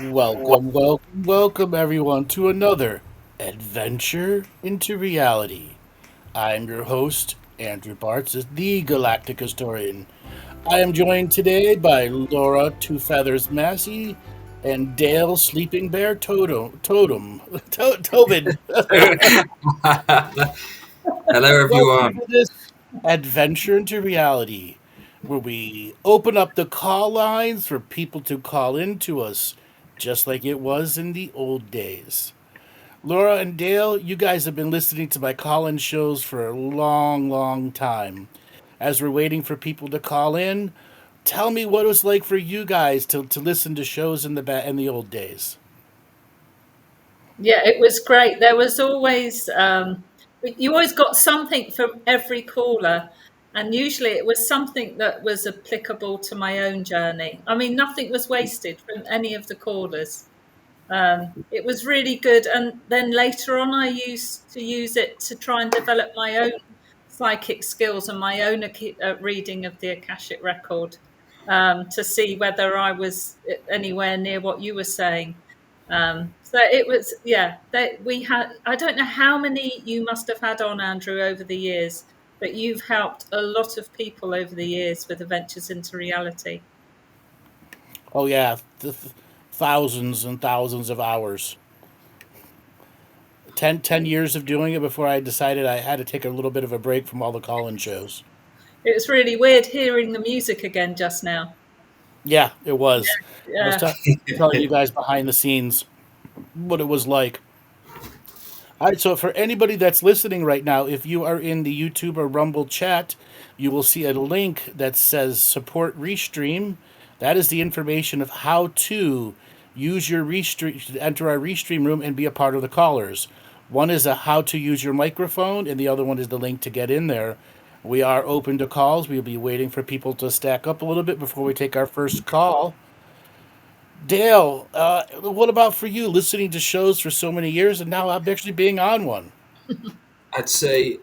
Welcome everyone to another adventure into reality. I'm your host, Andrew Bartzis, the Galactic Historian. I am joined today by Laura Two Feathers Massey and Dale Sleeping Bear Tobin. Hello, Welcome everyone. to this adventure into reality, where we open up the call lines for people to call in to us, just like it was in the old days. Laura and Dale, you guys have been listening to my call-in shows for a long time. As we're waiting for people to call in, tell me what it was like for you guys to listen to shows in the old days. Yeah, it was great. There was always, you always got something from every caller. And usually it was something that was applicable to my own journey. I mean, nothing was wasted from any of the callers. It was really good. And then later on, I used to use it to try and develop my own psychic skills and my own reading of the Akashic record to see whether I was anywhere near what you were saying. So it was, yeah, we had, I don't know how many you must have had on, Andrew, over the years, but you've helped a lot of people over the years with Adventures into Reality. Oh yeah, thousands and thousands of hours. Ten years of doing it before I decided I had to take a little bit of a break from all the call-in shows. It was really weird hearing the music again just now. Yeah, it was. I was Yeah. telling you guys behind the scenes what it was like. All right, so for anybody that's listening right now, if you are in the YouTube or Rumble chat, you will see a link that says support Restream. That is the information of how to use your Restream, to enter our Restream room and be a part of the callers. One is a how to use your microphone, and the other one is the link to get in there. We are open to calls. We'll be waiting for people to stack up a little bit before we take our first call. Dale, what about for you? Listening to shows for so many years, and now I'm actually being on one. I'd say,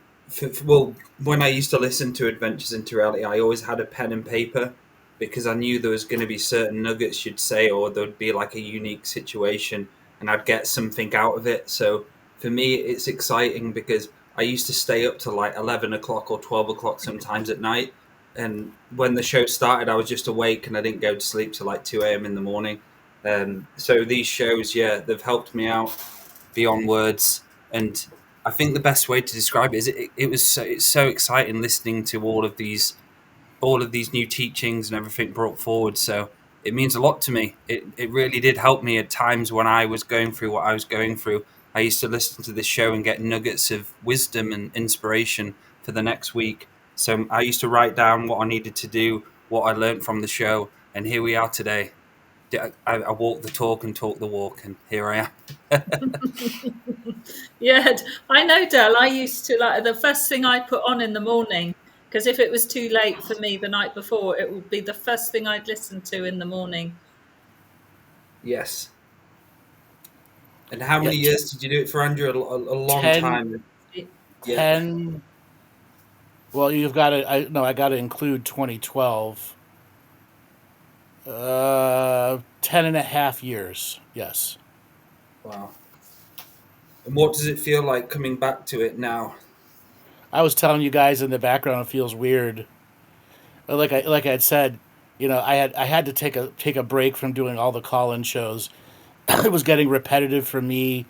well, when I used to listen to Adventures into Reality, I always had a pen and paper because I knew there was going to be certain nuggets you'd say, or there'd be like a unique situation, and I'd get something out of it. So for me, it's exciting because I used to stay up to like 11 o'clock or 12 o'clock sometimes at night. And when the show started, I was just awake and I didn't go to sleep till like 2 a.m. in the morning. So these shows, yeah, they've helped me out beyond words. And I think the best way to describe it is it was it's so exciting listening to all of these new teachings and everything brought forward. So it means a lot to me. It really did help me at times when I was going through what I was going through. I used to listen to this show and get nuggets of wisdom and inspiration for the next week. So I used to write down what I needed to do, what I learned from the show, and here we are today. I walk the talk and talk the walk, and here I am. Yeah, I know, Del. I used to like the first thing I put on in the morning, because if it was too late for me the night before, it would be the first thing I'd listen to in the morning. Yes. And how Yeah, many years did you do it for, Andrew? A long 10, time. Yeah. 10. Well, you've got to, I got to include 2012. 10 and a half years. Yes. Wow. And what does it feel like coming back to it now? I was telling you guys in the background, it feels weird. Like I had said, I had to take a break from doing all the call-in shows. It was getting repetitive for me.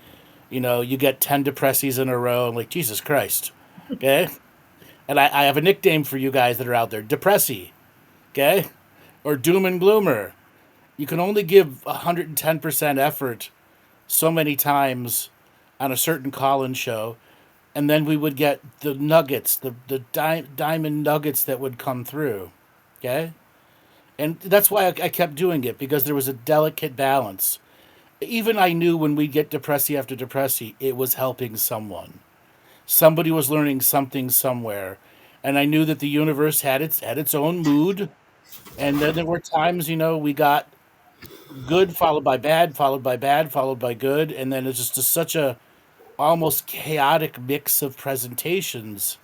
You get 10 depressies in a row. I'm like, Jesus Christ. Okay? And I have a nickname for you guys that are out there, Depressy. Okay? Or Doom and Gloomer. You can only give 110% effort so many times on a certain call-in show, and then we would get the nuggets, the diamond nuggets that would come through. Okay? And that's why I kept doing it, because there was a delicate balance. Even I knew when we'd get depressy after depressy, it was helping someone. Somebody was learning something somewhere. And I knew that the universe had its own mood. And then there were times, we got good followed by bad, followed by bad, followed by good. And then it's just such a almost chaotic mix of presentations.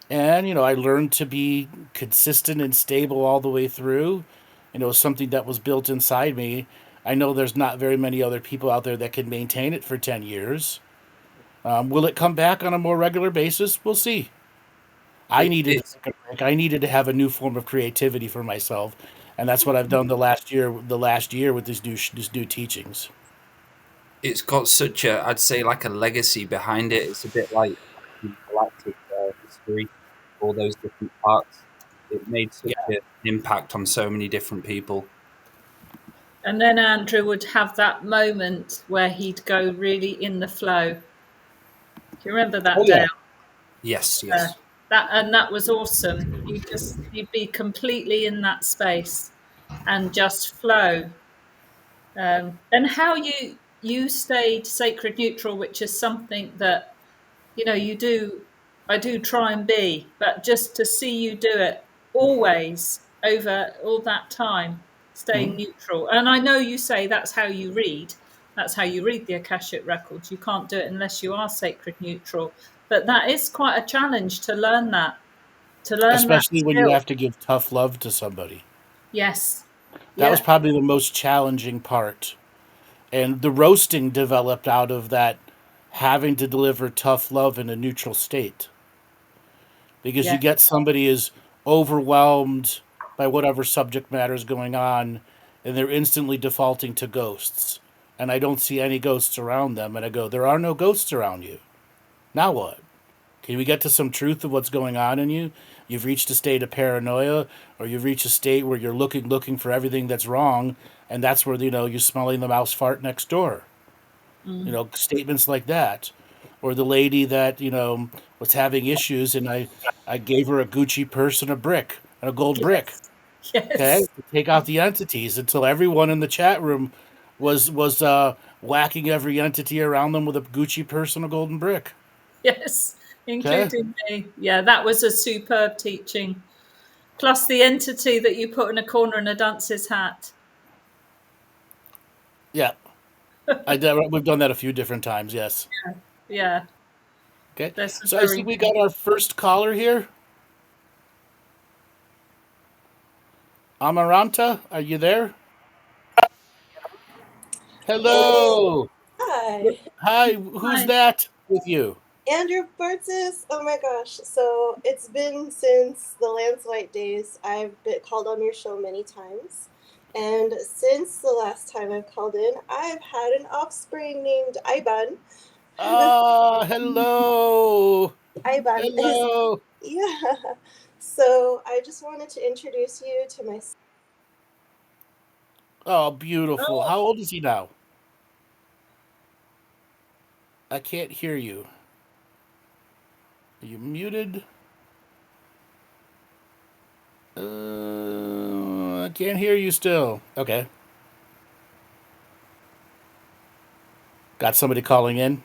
And, I learned to be consistent and stable all the way through. It was something that was built inside me. I know there's not very many other people out there that can maintain it for 10 years. Will it come back on a more regular basis? We'll see. I It, needed to it's take a break. I needed to have a new form of creativity for myself, and that's what I've done the last year. The last year with these new teachings. it's got such a, I'd say, like a legacy behind it. It's a bit like galactic history, all those different parts. It made such Yeah, an impact on so many different people. And then Andrew would have that moment where he'd go really in the flow. Do you remember oh that, yeah, Dale? Yes, Yeah. yes. That was awesome. You'd be completely in that space and just flow. And how you stayed sacred neutral, which is something that you do. I do try and be, but just to see you do it always over all that time, staying neutral. And I know you say that's how you read. That's how you read the Akashic records. You can't do it unless you are sacred neutral. But that is quite a challenge to learn that. To learn that especially when you skill. have to give tough love to somebody. Yes. That was Yeah. probably the most challenging part. And the roasting developed out of that having to deliver tough love in a neutral state. Because you Yeah. get somebody is overwhelmed by whatever subject matter is going on, and they're instantly defaulting to ghosts. And I don't see any ghosts around them. And I go, there are no ghosts around you. Now what? Can we get to some truth of what's going on in you? You've reached a state of paranoia, or you've reached a state where you're looking for everything that's wrong, and that's where you're smelling the mouse fart next door. Mm. Statements like that, or the lady that was having issues, and I gave her a Gucci purse and a brick and a gold brick. Yes. Okay, Yes. to take out the entities until everyone in the chat room was whacking every entity around them with a Gucci purse and a golden brick. Yes. Okay, Including me. Yeah, that was a superb teaching. Plus the entity that you put in a corner in a dunce's hat. yeah, we've done that a few different times. Yes. Yeah. Okay, There's some so I see very we got our first caller here. Amaranta, are you there? Hey, Hello. hi, Hi, who's hi. that with you? Andrew Bartzis. Oh my gosh. So it's been since the Lance White days. I've been called on your show many times. And since the last time I've called in, I've had an offspring named Iban. Ah, hello. Iban is, Hello. yeah. So I just wanted to introduce you to my. Oh, beautiful. Oh, How old is he now? I can't hear you. Are you muted? I can't hear you still. Okay. Got somebody calling in?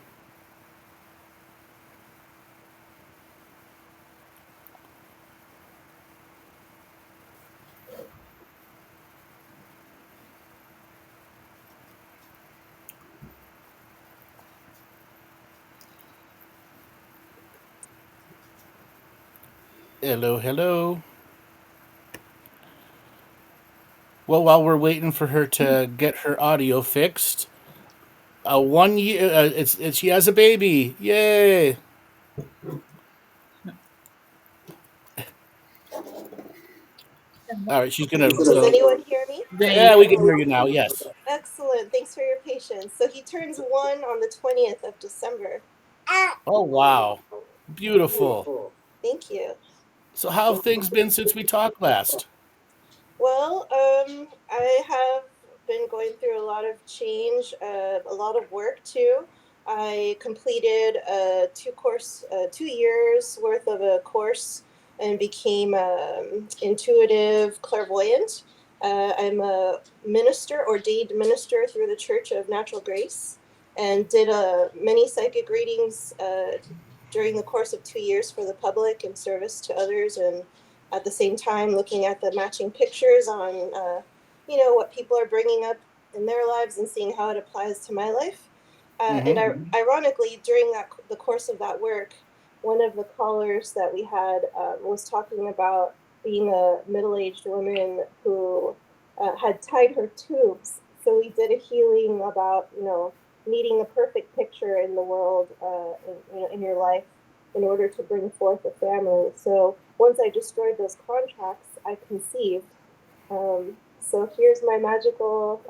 Hello, hello. Well, while we're waiting for her to get her audio fixed, 1 year. It's she has a baby. Yay! All right, she's gonna. Does anyone hear me? there you Yeah, we can go. hear you now. Yes. Excellent. Thanks for your patience. So he turns 1 on the 20th of December. Oh wow, beautiful. Thank you. So how have things been since we talked last? Well, I have been going through a lot of change, a lot of work too. I completed a 2 years worth of a course and became intuitive clairvoyant. I'm a minister, ordained minister through the Church of Natural Grace, and did many psychic readings during the course of 2 years for the public in service to others, and at the same time looking at the matching pictures on what people are bringing up in their lives and seeing how it applies to my life. And Mm-hmm. ironically, during the course of that work, one of the callers that we had was talking about being a middle-aged woman who had tied her tubes So we did a healing about, needing a perfect picture in the world, in your life, in order to bring forth a family. So once I destroyed those contracts, I conceived. So here's my magical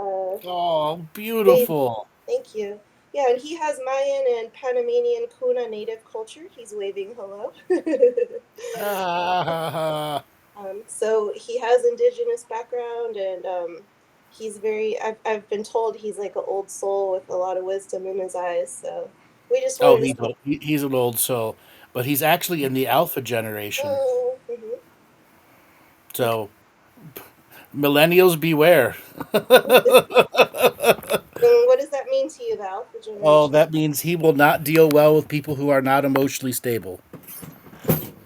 Oh, baby. beautiful. Thank you. Yeah, and he has Mayan and Panamanian Kuna native culture. He's waving hello. Ah, So he has indigenous background, and he's very. I've been told he's like an old soul with a lot of wisdom in his eyes. So we just oh, wanted to say. he's an old soul, but he's actually in the alpha generation. Mhm. Okay. So millennials beware. And what does that mean to you, the Alpha Oh, generation? that means he will not deal well with people who are not emotionally stable.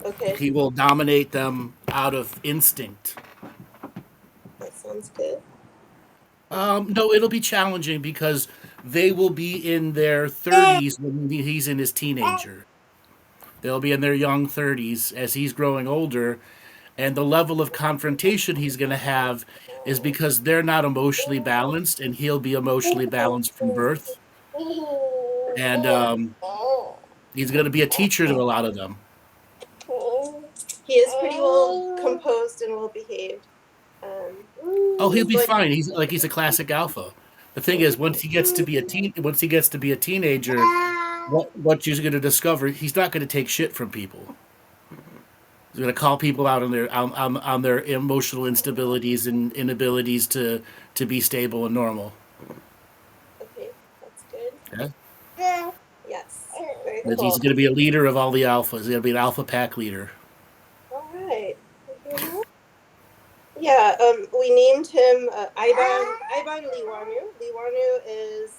Okay, He will dominate them out of instinct. that sounds good. No, it'll be challenging because they will be in their 30s when he's in his teenager. They'll be in their young 30s as he's growing older, and the level of confrontation he's going to have is because they're not emotionally balanced, and he'll be emotionally balanced from birth. And he's going to be a teacher to a lot of them. He is pretty well composed and well behaved. Oh, he'll be But fine. He's a classic alpha. The thing is, once he gets to be a teenager, what you're going to discover, he's not going to take shit from people. He's going to call people out on their emotional instabilities and inabilities to be stable and normal. okay, that's good. Okay? Yes, very But he's cool. going to be a leader of all the alphas. He's going to be an alpha pack leader. All right. Yeah, we named him Iban Liwanu. Liwanu is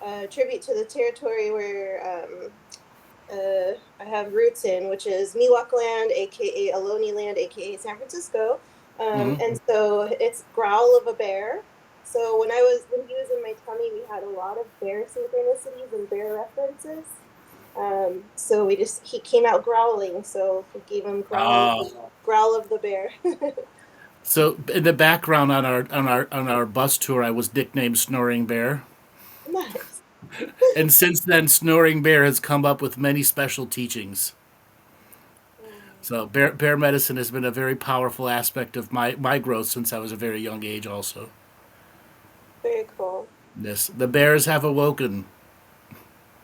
a tribute to the territory where I have roots in, which is Miwok land, aka Ohlone land, aka San Francisco. Hmm. And so it's growl of a bear. So when he was in my tummy, we had a lot of bear synchronicities and bear references. So he came out growling, so we gave him Uh, growl of the bear. so in the background on our bus tour, I was nicknamed Snoring Bear, Nice. and since then, Snoring Bear has come up with many special teachings. So bear medicine has been a very powerful aspect of my growth since I was a very young age. Also, Very cool. yes, the bears have awoken,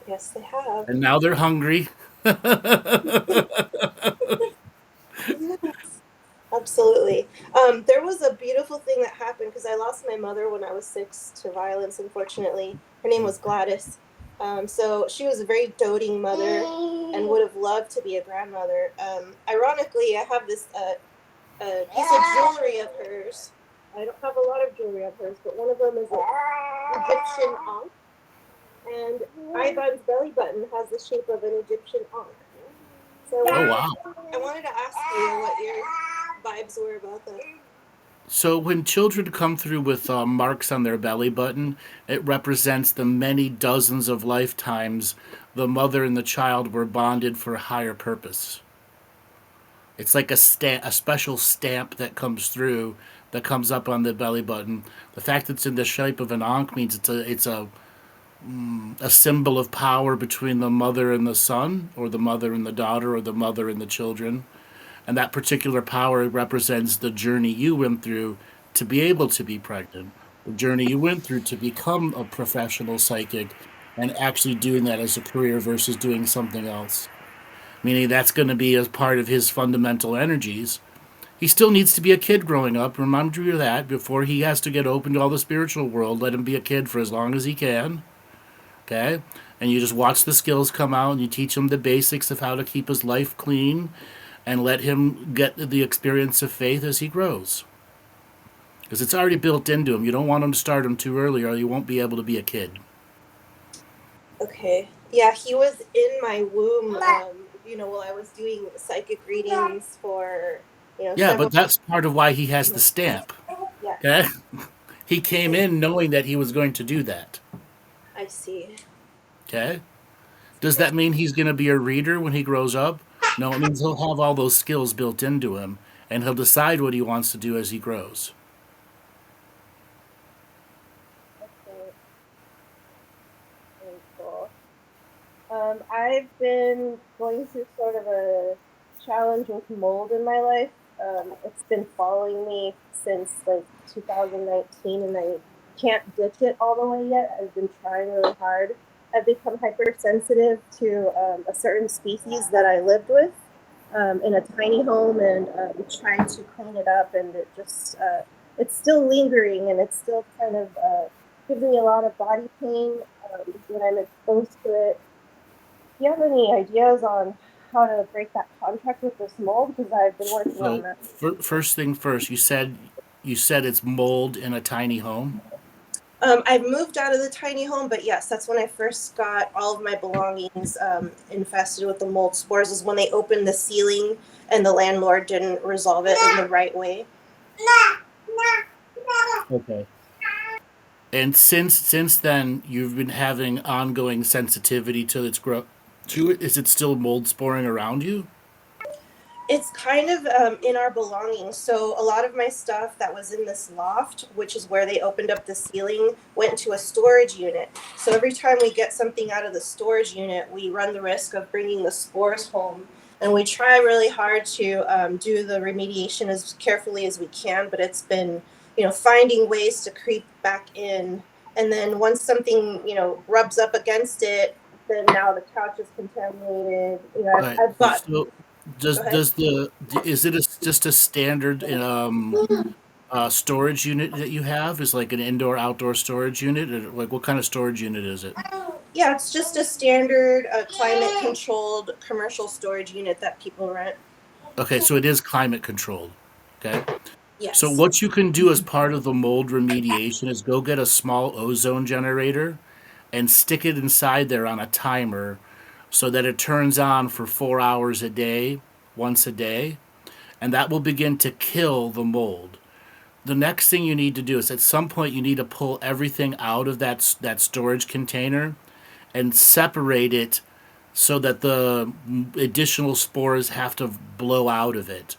Yes, they have. and now they're hungry. Yes, absolutely. There was a beautiful thing that happened because I lost my mother when I was 6 to violence, unfortunately. Her name was Gladys. So she was a very doting mother and would have loved to be a grandmother. Ironically, I have this piece of jewelry of hers. I don't have a lot of jewelry of hers, but one of them is an Egyptian ankh. And Ivan's belly button has the shape of an Egyptian ankh. So Oh wow! I wanted to ask you what your vibes were about that. So when children come through with marks on their belly button, it represents the many dozens of lifetimes the mother and the child were bonded for a higher purpose. It's like a special stamp that comes through, that comes up on the belly button. The fact that it's in the shape of an ankh means it's a symbol of power between the mother and the son, or the mother and the daughter, or the mother and the children. And that particular power represents the journey you went through to be able to be pregnant, the journey you went through to become a professional psychic, and actually doing that as a career versus doing something else. Meaning that's going to be as part of his fundamental energies. He still needs to be a kid growing up. Remind you of that before he has to get open to all the spiritual world. Let him be a kid for as long as he can. Okay? And you just watch the skills come out and you teach him the basics of how to keep his life clean and let him get the experience of faith as he grows. Because it's already built into him. You don't want him to start him too early or he won't be able to be a kid. Okay. Yeah, he was in my womb, while I was doing psychic readings for, Yeah, several. but that's part of why he has the stamp. Yeah, Okay? He came in knowing that he was going to do that. I see. Okay? Does that mean he's going to be a reader when he grows up? No, it means he'll have all those skills built into him and he'll decide what he wants to do as he grows. cool. I've been going through sort of a challenge with mold in my life. It's been following me since like 2019, and I can't ditch it all the way yet. I've been trying really hard. I've become hypersensitive to a certain species that I lived with in a tiny home, and trying to clean it up, and it just it's still lingering, and it's still kind of gives me a lot of body pain when I'm exposed to it. Do you have any ideas on how to break that contract with this mold? Because I've been working on So that. first thing first, you said it's mold in a tiny home. I've moved out of the tiny home, but yes, that's when I first got all of my belongings infested with the mold spores, is when they opened the ceiling and the landlord didn't resolve it in the right way. Okay. And since then, you've been having ongoing sensitivity to its growth. To it, is it still mold sporing around you? It's kind of in our belongings. So a lot of my stuff that was in this loft, which is where they opened up the ceiling, went to a storage unit. So every time we get something out of the storage unit, we run the risk of bringing the spores home. And we try really hard to do the remediation as carefully as we can, but it's been, finding ways to creep back in. And then once something, rubs up against it, then now the couch is contaminated. Right. I've got. So Go ahead. is it just a standard storage unit that you have? Is like an indoor outdoor storage unit? Or, like, what kind of storage unit is it? Yeah, it's just a standard climate-controlled commercial storage unit that people rent. Okay, so it is climate controlled. Okay. So Yes. what you can do as part of the mold remediation is go get a small ozone generator and stick it inside there on a timer so that it turns on for 4 hours a day, once a day, and that will begin to kill the mold. The next thing you need to do is at some point you need to pull everything out of that storage container and separate it so that the additional spores have to blow out of it,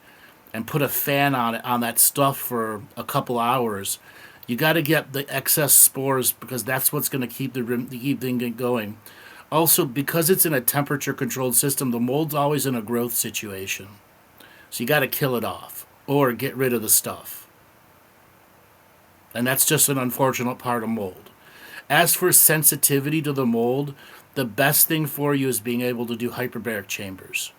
and put a fan on it, on that stuff for a couple hours. You got to get the excess spores because that's what's going to keep keep thing going. Also, because it's in a temperature controlled system, the mold's always in a growth situation. So you got to kill it off or get rid of the stuff. And that's just an unfortunate part of mold. As for sensitivity to the mold, the best thing for you is being able to do hyperbaric chambers.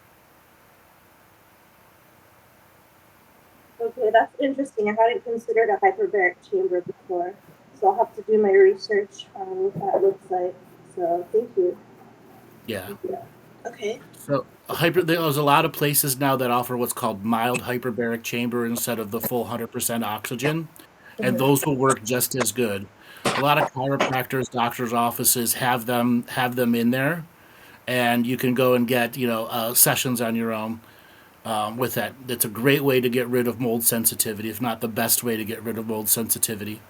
Okay, that's interesting. I hadn't considered a hyperbaric chamber before, so I'll have to do my research on what that looks like. So thank you. Yeah. Okay. So there's a lot of places now that offer what's called mild hyperbaric chamber instead of the full 100% oxygen, and those will work just as good. A lot of chiropractors, doctors' offices have them in there, and you can go and get sessions on your own with that. It's a great way to get rid of mold sensitivity, if not the best way to get rid of mold sensitivity.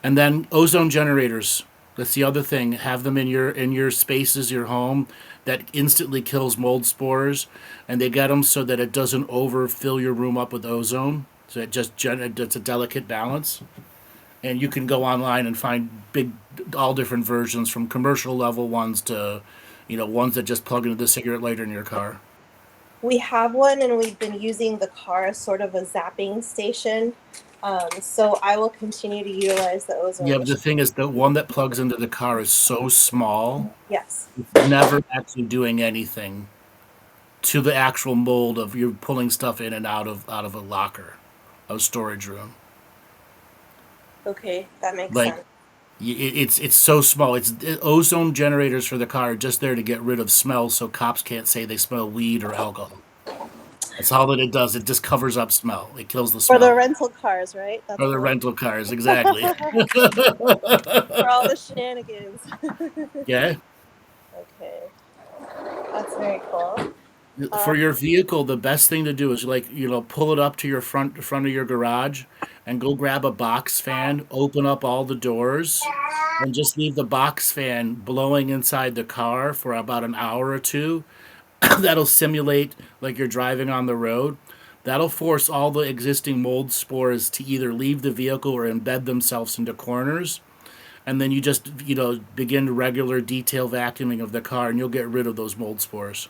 And then ozone generators. That's the other thing. Have them in your spaces, your home. That instantly kills mold spores, and they get them so that it doesn't overfill your room up with ozone. So it's a delicate balance. And you can go online and find all different versions, from commercial level ones to, ones that just plug into the cigarette lighter in your car. We have one, and we've been using the car as sort of a zapping station. So I will continue to utilize the ozone. Yeah, but the thing is, the one that plugs into the car is so small, Yes. it's never actually doing anything to the actual mold of you're pulling stuff in and out of a locker, a storage room. Okay, that makes Like sense. it's so small. Ozone generators for the car are just there to get rid of smell, so cops can't say they smell weed or alcohol. That's all that it does. It just covers up smell. It kills the For smell. the rental cars, right? That's For the cool. rental cars, exactly. For all the shenanigans. Yeah. Okay, that's very cool. For your vehicle, the best thing to do is pull it up to your front of your garage and go grab a box fan, open up all the doors, and just leave the box fan blowing inside the car for about an hour or two. That'll simulate like you're driving on the road. That'll force all the existing mold spores to either leave the vehicle or embed themselves into corners. and then you just begin regular detail vacuuming of the car, and you'll get rid of those mold spores.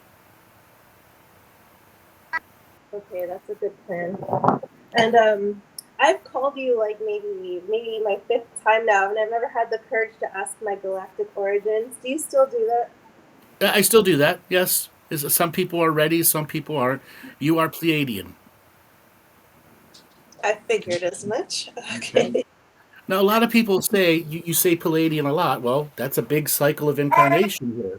Okay, that's a good plan. And I've called you like maybe my 5th time now, and I've never had the courage to ask my galactic origins. Do you still do that? I still do that. Yes, some people are ready, some people aren't. You are Pleiadian. I figured as much. Okay. Okay. Now, a lot of people say you say Palladian a lot. Well, that's a big cycle of incarnation here,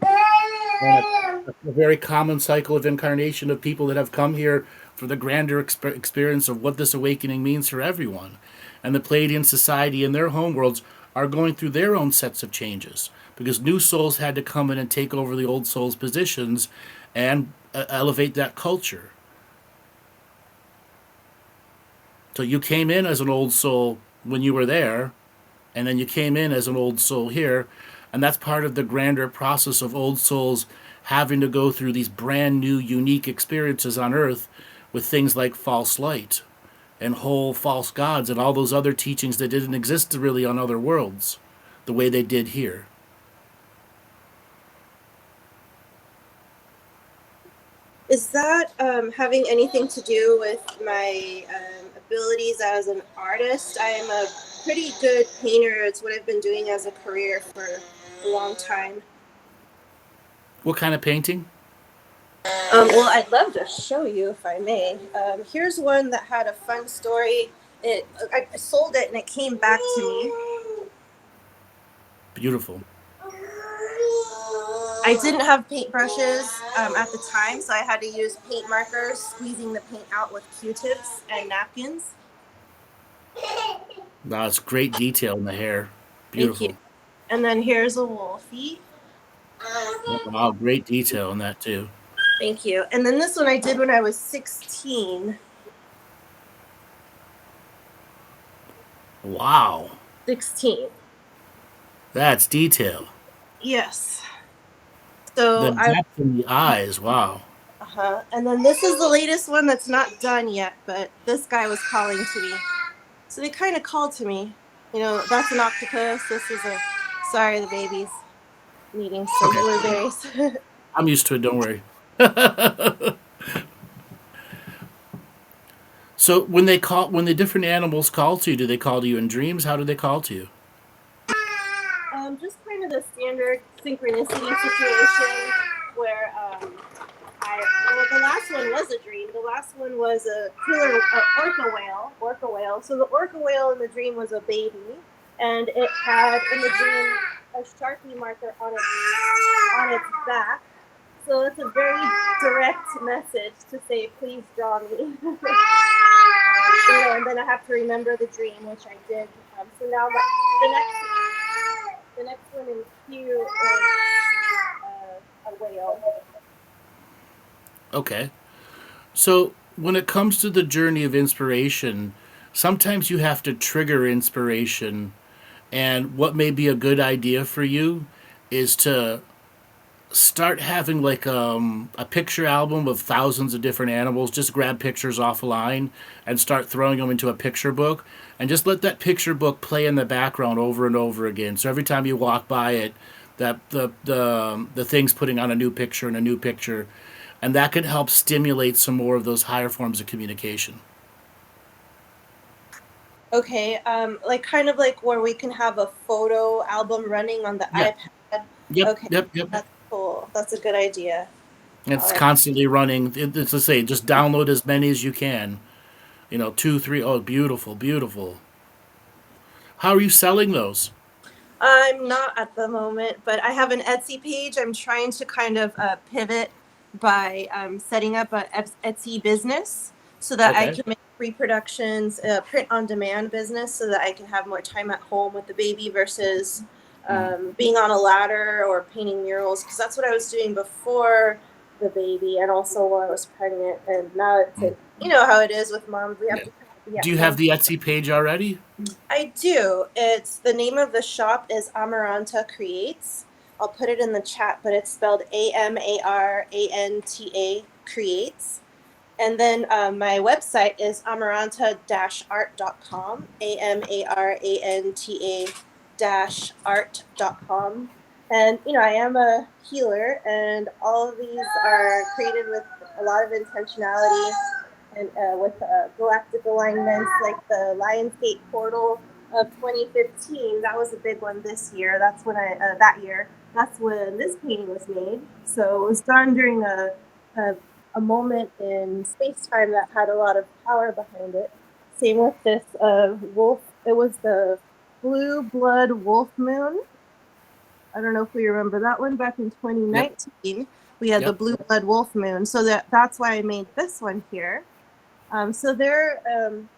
and a very common cycle of incarnation of people that have come here for the grander experience of what this awakening means for everyone. And the Palladian society in their homeworlds are going through their own sets of changes because new souls had to come in and take over the old souls' positions and elevate that culture. So you came in as an old soul when you were there, and then you came in as an old soul here, and that's part of the grander process of old souls having to go through these brand new, unique experiences on Earth with things like false light and whole false gods and all those other teachings that didn't exist really on other worlds the way they did here. Is that having anything to do with my abilities as an artist? I am a pretty good painter. It's what I've been doing as a career for a long time. What kind of painting? Well, I'd love to show you if I may. Here's one that had a fun story. I sold it and it came back to me. Beautiful. I didn't have paintbrushes at the time, so I had to use paint markers, squeezing the paint out with Q-tips and napkins. Wow, it's great detail in the hair. Beautiful. Thank you. And then here's a wolfie. Wow, great detail in that too. Thank you. And then this one I did when I was 16. Wow. 16. That's detail. Yes. So The depth in the eyes, wow. And then this is the latest one that's not done yet, but this guy was calling to me. So they kind of called to me. That's an octopus. This is sorry, the baby's needing some blueberries. I'm used to it, don't worry. So when the different animals call to you, do they call to you in dreams? How do they call to you? Just kind of the standard synchronicity situation where the last one was a dream. The last one was a killer orca whale. So the orca whale in the dream was a baby, and it had in the dream a Sharpie marker on its back. So it's a very direct message to say, please draw me. And then I have to remember the dream, which I did. So now the next one in queue is a whale. Okay. So when it comes to the journey of inspiration, sometimes you have to trigger inspiration. And what may be a good idea for you is to start having like a picture album of thousands of different animals. Just grab pictures off a line and start throwing them into a picture book, and just let that picture book play in the background over and over again. So every time you walk by it, that the thing's putting on a new picture and a new picture, and that could help stimulate some more of those higher forms of communication. Okay, kind of like where we can have a photo album running on the iPad. Yep. Okay. Yep. That's cool. That's a good idea. It's constantly running. It's to say, just download as many as you can. 2, 3. Oh, beautiful, beautiful. How are you selling those? I'm not at the moment, but I have an Etsy page. I'm trying to kind of pivot by setting up a Etsy business so that I can make reproductions, print on demand business, so that I can have more time at home with the baby versus being on a ladder or painting murals, because that's what I was doing before the baby and also while I was pregnant. And now it's you know how it is with moms. We have to. Do you have the Etsy page already? I do. It's the name of the shop is Amaranta Creates. I'll put it in the chat, but it's spelled Amaranta Creates. And then my website is amaranta-art.com, amaranta-art.com. art.com. And, I am a healer, and all of these are created with a lot of intentionality and with galactic alignments, like the Lionsgate portal of 2015. That was a big one this year. That's when that's when this painting was made. So it was done during a moment in space-time that had a lot of power behind it. Same with this wolf. It was the Blue Blood Wolf Moon. I don't know if we remember that one back in 2019. Yep. We had the Blue Blood Wolf Moon. So that's why I made this one here. So they're,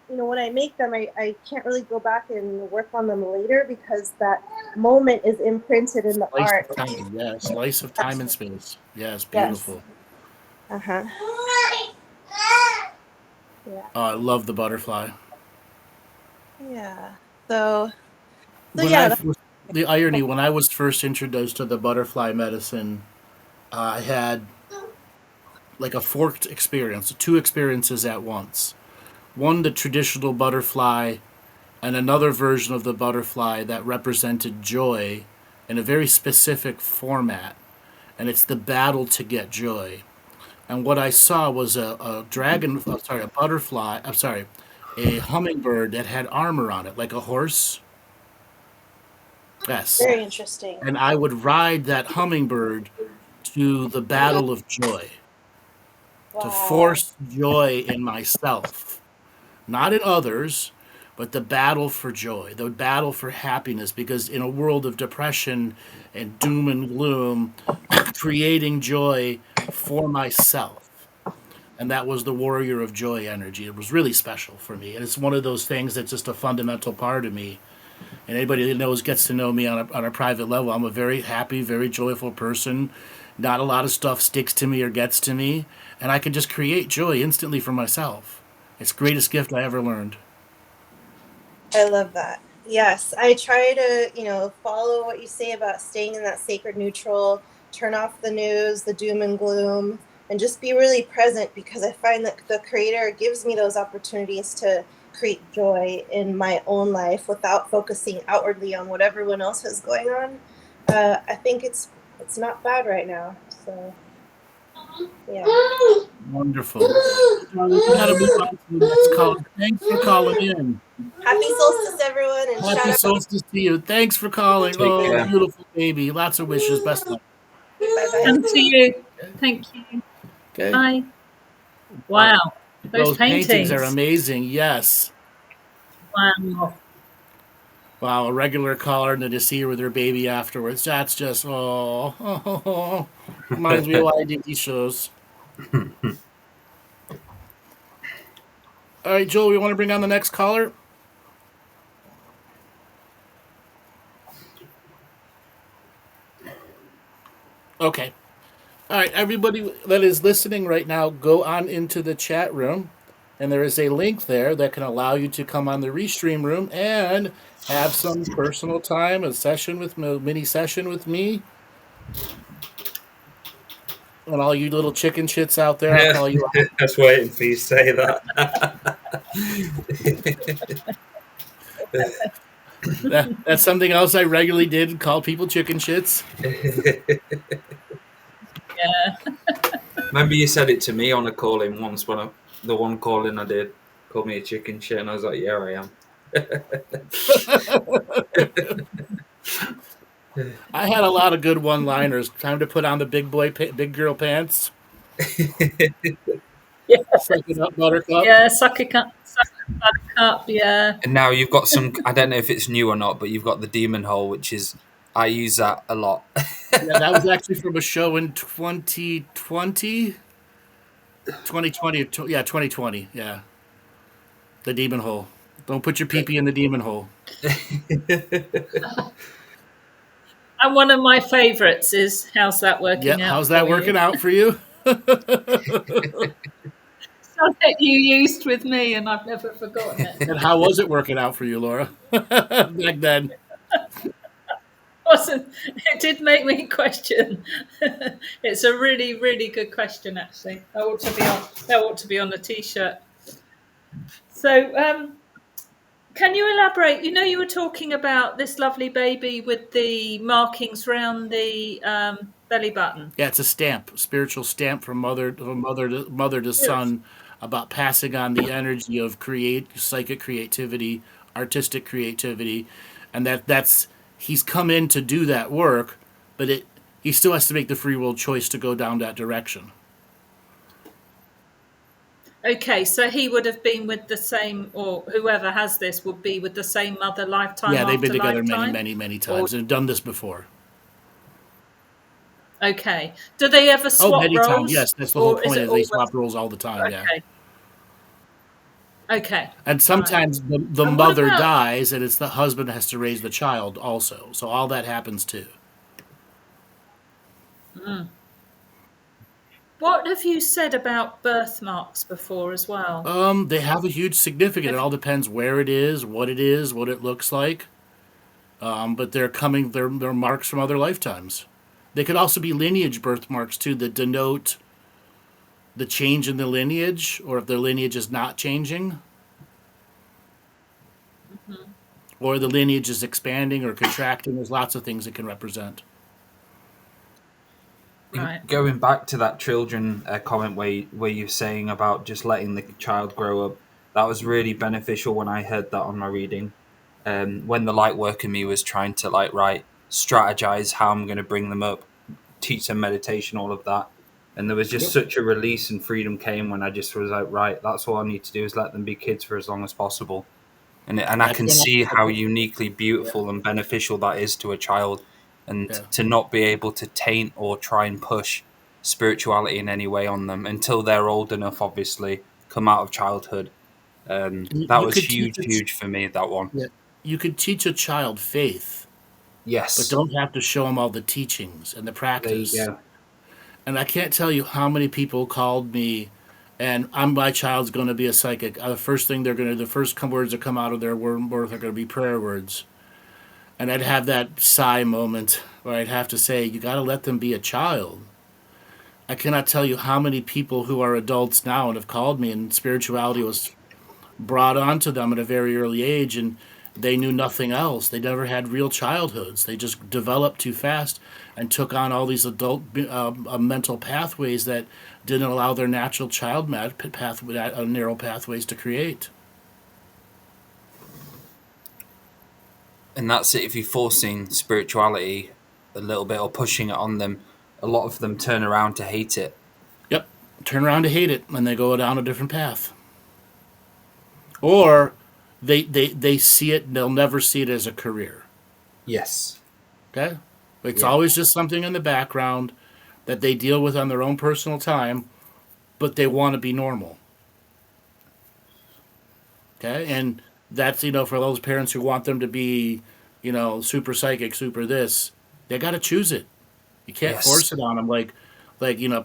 when I make them, I can't really go back and work on them later because that moment is imprinted in the art. Of time, yeah, slice of time and space. Yes, beautiful. Yes. Uh-huh. Yeah. Oh, I love the butterfly. Yeah. So the irony, when I was first introduced to the butterfly medicine, I had like a forked experience, two experiences at once. One, the traditional butterfly, and another version of the butterfly that represented joy in a very specific format. And it's the battle to get joy. And what I saw was a hummingbird that had armor on it, like a horse. Yes. Very interesting. And I would ride that hummingbird to the battle of joy. Wow. To force joy in myself. Not in others, but the battle for joy, the battle for happiness, because in a world of depression and doom and gloom, creating joy for myself. And that was the warrior of joy energy. It was really special for me. And it's one of those things that's just a fundamental part of me. And anybody that knows gets to know me on a private level. I'm a very happy, very joyful person. Not a lot of stuff sticks to me or gets to me. And I can just create joy instantly for myself. It's the greatest gift I ever learned. I love that. Yes, I try to, follow what you say about staying in that sacred neutral, turn off the news, the doom and gloom, and just be really present, because I find that the Creator gives me those opportunities to create joy in my own life without focusing outwardly on what everyone else has going on. I think it's not bad right now. So, yeah. Wonderful. Let's call. Thanks for calling in. Happy solstice, everyone. And happy solstice to you. Thanks for calling. Oh, beautiful baby. Lots of wishes. Best luck. Bye-bye. And to you. Thank you. Okay. Bye. Wow. Those paintings are amazing. Yes. Wow. Wow, a regular caller and then to see her with her baby afterwards. That's just, reminds me of why I did these shows. All right, Joel, we want to bring on the next caller? Okay. All right, everybody that is listening right now, go on into the chat room, and there is a link there that can allow you to come on the Restream room and have some personal time, a mini session with me. And all you little chicken shits out there, I'll call you out. I was waiting for you to say that. That's something else I regularly did, call people chicken shits. Yeah. Remember you said it to me on a call-in once, the one call-in I did called me a chicken shit, and I was like, yeah, I am. I had a lot of good one-liners. Time to put on the big girl pants. Yeah. Suck it up, buttercup. Yeah, suck it up, buttercup, yeah. And now you've got some, I don't know if it's new or not, but you've got the demon hole, which is, I use that a lot. Yeah, that was actually from a show in 2020. 2020, yeah. The demon hole. Don't put your pee-pee in the demon hole. And one of my favorites is how's that working out? How's that working out for you? Something you used with me, and I've never forgotten it. And how was it working out for you, Laura? Back then. It did make me question. It's a really, really good question, actually. That ought to be on a t-shirt. So Can you elaborate? You were talking about this lovely baby with the markings around the belly button. Yeah, it's a stamp, spiritual stamp from mother to son, about passing on the energy of psychic creativity, artistic creativity, and that's he's come in to do that work, but he still has to make the free will choice to go down that direction. Okay, so he would have been with the same, or whoever has this would be with the same mother lifetime Yeah, they've been after together lifetime? many times and have done this before. Okay. Do they ever Oh, swap many times. roles? Yes, that's the whole Or is point. it Is they always swap roles all the time. Yeah. okay? Okay. And All right. sometimes the And what mother about dies, and it's the husband has to raise the child also. So all that happens too. what have you said about birthmarks before as well? They have a huge significance. It all depends where it is, what it looks like. But they're marks from other lifetimes. They could also be lineage birthmarks too that denote the change in the lineage, or if the lineage is not changing, or the lineage is expanding or contracting. There's lots of things it can represent. Right. Going back to that children comment where you're saying about just letting the child grow up, that was really beneficial when I heard that on my reading. When the light work in me was trying to strategize how I'm going to bring them up, teach them meditation, all of that. And there was just such a release and freedom came when I just was like, right, that's all I need to do is let them be kids for as long as possible. And I can see how uniquely beautiful and beneficial that is to a child, and to not be able to taint or try and push spirituality in any way on them until they're old enough, obviously, come out of childhood. That was huge for me, that one. Yeah. You could teach a child faith, Yes. but don't have to show them all the teachings and the practice. There you go. And I can't tell you how many people called me, and my child's going to be a psychic. The first words that come out of their mouth are going to be prayer words. And I'd have that sigh moment where I'd have to say, you got to let them be a child. I cannot tell you how many people who are adults now and have called me, and spirituality was brought onto them at a very early age, and they knew nothing else. They never had real childhoods. They just developed too fast and took on all these adult mental pathways that didn't allow their natural narrow pathways to create. And that's it. If you're forcing spirituality a little bit or pushing it on them, a lot of them turn around to hate it. Yep. Turn around to hate it, and they go down a different path. Or they see it and they'll never see it as a career. Yes. Okay? It's always just something in the background that they deal with on their own personal time, but they want to be normal. Okay? And that's, for those parents who want them to be, super psychic, super this, they got to choose it. You can't force it on them like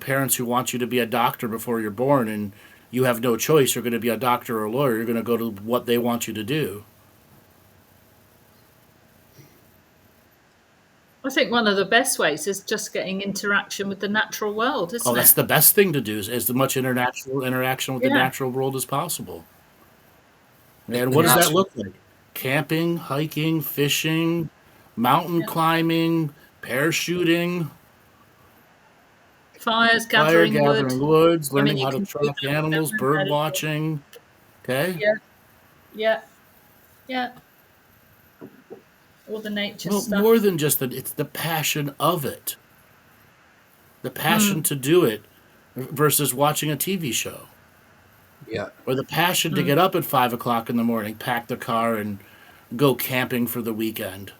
parents who want you to be a doctor before you're born, and you have no choice. You're going to be a doctor or a lawyer. You're going to go to what they want you to do. I think one of the best ways is just getting interaction with the natural world, isn't it? Oh, that's the best thing to do, is as much interaction with the natural world as possible. And what does that look like? Camping, hiking, fishing, mountain climbing, parachuting, fires, gathering woods, learning how to track animals, bird watching. Okay? Yeah. All the nature Well, stuff. more than just that, it's the passion of it. The passion to do it versus watching a TV show. Yeah. Or the passion to get up at 5 o'clock in the morning, pack the car, and go camping for the weekend.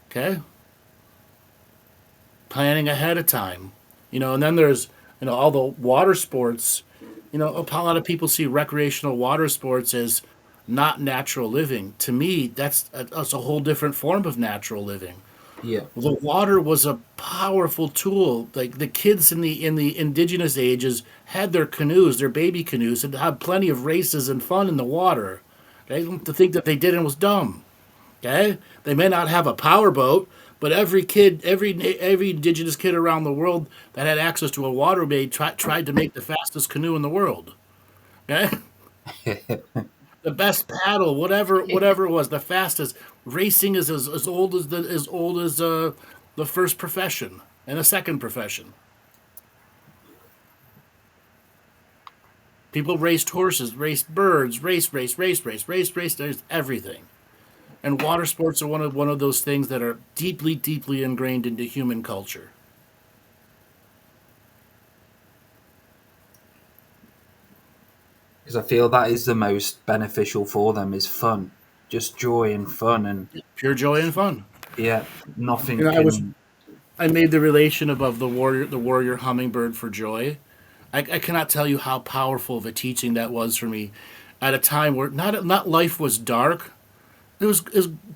Okay? Planning ahead of time. And then there's, all the water sports. A lot of people see recreational water sports as not natural living. To me, that's a whole different form of natural living. Yeah. The water was a powerful tool. Like the kids in the indigenous ages had their canoes, their baby canoes, and had plenty of races and fun in the water. Okay? To think that they didn't was dumb. Okay? They may not have a power boat, but every indigenous kid around the world that had access to a water tried to make the fastest canoe in the world. Okay? the best paddle, whatever it was, the fastest. Racing is as old as the first profession and the second profession. People raced horses, raced birds, race. There's everything. And water sports are one of those things that are deeply, deeply ingrained into human culture. Because I feel that is the most beneficial for them is fun, just joy and fun, and Pure joy and fun. yeah, nothing You know, can. I made the relation above the warrior hummingbird for joy. I cannot tell you how powerful of a teaching that was for me, at a time where not life was dark, it was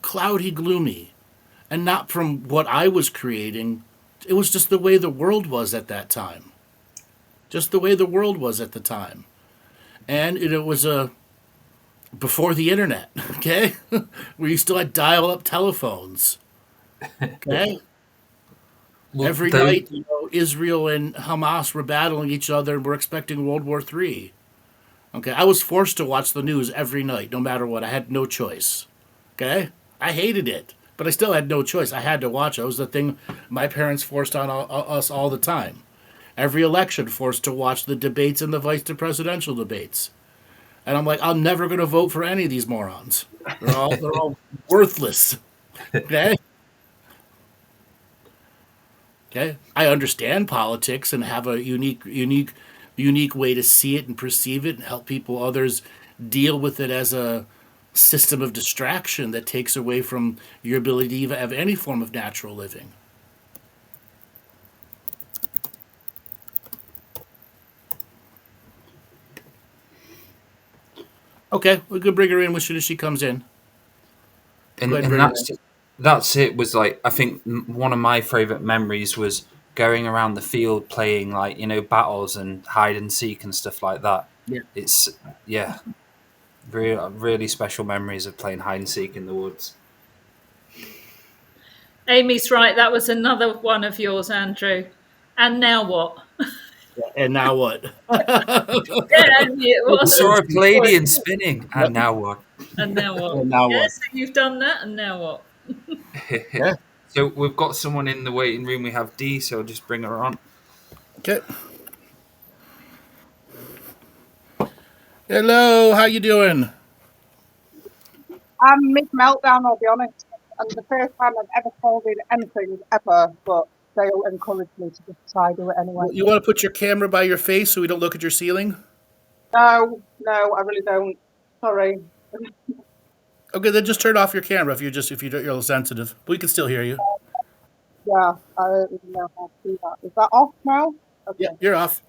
cloudy, gloomy, and not from what I was creating. It was just the way the world was at that time. Just the way the world was at the time, and it was before the internet. Okay, where you still had dial-up telephones. Okay. Well, Every night, Israel and Hamas were battling each other and we're expecting World War III. Okay, I was forced to watch the news every night, no matter what. I had no choice. Okay? I hated it, but I still had no choice. I had to watch it. It was the thing my parents forced on us all the time. Every election forced to watch the debates and the vice presidential debates. And I'm like, I'm never going to vote for any of these morons. They're all worthless. Okay? Okay, I understand politics and have a unique way to see it and perceive it and help others deal with it as a system of distraction that takes away from your ability to even have any form of natural living. Okay, we can bring her in as soon as she comes in. And that's it. Was like, I think one of my favorite memories was going around the field playing, like, battles and hide and seek and stuff like that. Yeah. It's really special memories of playing hide and seek in the woods. Amy's right. That was another one of yours, Andrew. And now what? And now what? Yeah, Amy, it was. Saw a Palladian spinning. And now what? And now what? And now yes, what? so you've done that, and now what? Yeah. So we've got someone in the waiting room. We have Dee, so I'll just bring her on. Okay. Hello, how you doing? I'm mid-meltdown, I'll be honest. And the first time I've ever called in anything ever, but they'll encourage me to just try do it anyway. You want to put your camera by your face so we don't look at your ceiling? No, I really don't. Sorry. Okay, then just turn off your camera if you're sensitive. We can still hear you. Yeah, I don't even know how to do that. Is that off now? Okay. Yeah, you're off.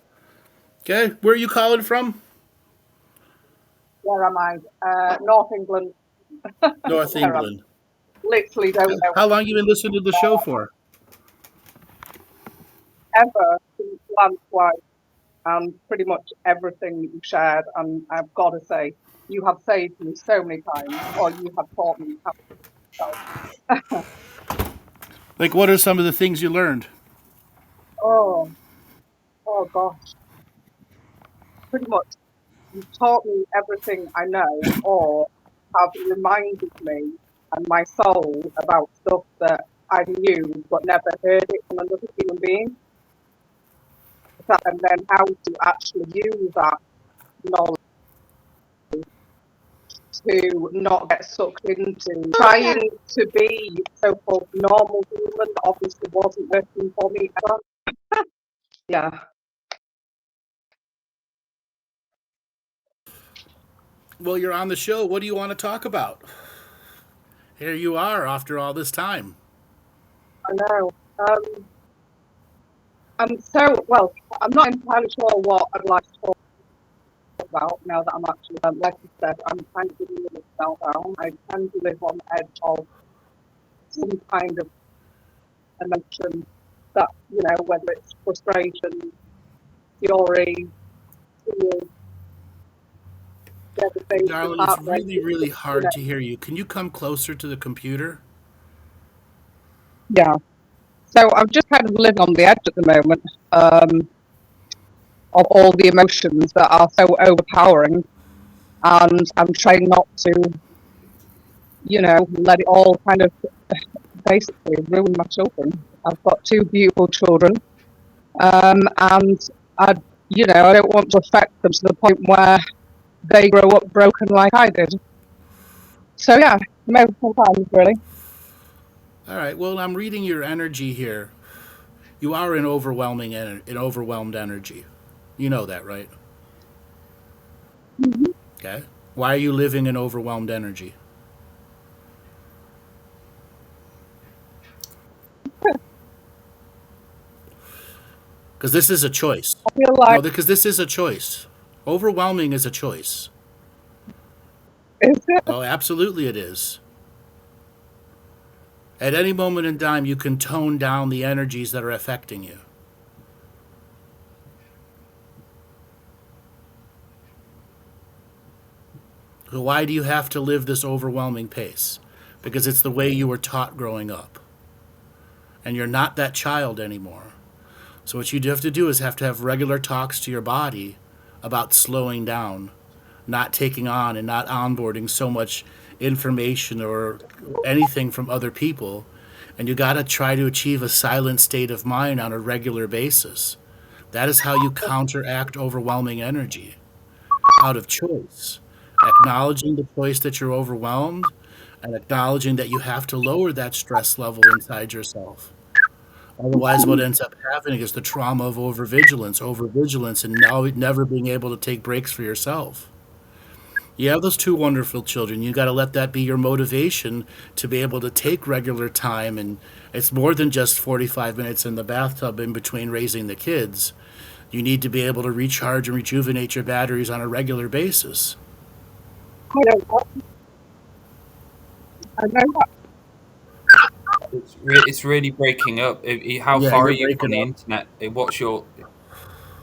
Okay, where are you calling from? Where am I? North England. North England. Literally don't know. How long you been listening to the show for? Ever since last wife, and pretty much everything that you've shared, and I've got to say, you have saved me so many times, or you have taught me how to. Like, what are some of the things you learned? Oh gosh. Pretty much, you've taught me everything I know, or have reminded me and my soul about stuff that I knew but never heard it from another human being. And then how to actually use that knowledge to not get sucked into trying to be so-called normal human that obviously wasn't working for me ever. Yeah. Well, you're on the show. What do you want to talk about? Here you are after all this time. I know. I'm not entirely sure what I'd like to talk about now that I'm actually, like you said, I'm kind of giving a meltdown. I tend to live on the edge of some kind of emotion that, whether it's frustration, fury, tears, devastation. Darling, it's really, really hard to hear you. Can you come closer to the computer? Yeah. So I'm just kind of living on the edge at the moment of all the emotions that are so overpowering. and I'm trying not to, let it all kind of basically ruin my children. I've got two beautiful children, and I, I don't want to affect them to the point where they grow up broken like I did. So yeah, multiple times really. All right. Well, I'm reading your energy here. You are an overwhelmed energy. You know that, right? Mm-hmm. Okay. Why are you living in overwhelmed energy? Because this is a choice. I feel No, like, because this is a choice. Overwhelming is a choice. is it? Oh, absolutely it is. At any moment in time, you can tone down the energies that are affecting you. So why do you have to live this overwhelming pace? Because it's the way you were taught growing up. And you're not that child anymore. So what you have to do is have to have regular talks to your body about slowing down, not taking on and not onboarding so much information or anything from other people. And you got to try to achieve a silent state of mind on a regular basis. That is how you counteract overwhelming energy, out of choice. Acknowledging the choice that you're overwhelmed and acknowledging that you have to lower that stress level inside yourself. Otherwise, what ends up happening is the trauma of overvigilance, and now never being able to take breaks for yourself. You have those two wonderful children. You got to let that be your motivation to be able to take regular time. And it's more than just 45 minutes in the bathtub in between raising the kids. You need to be able to recharge and rejuvenate your batteries on a regular basis. I don't know. I know that. It's really breaking up. How Yeah, far are you're you from breaking the up. internet? What's your?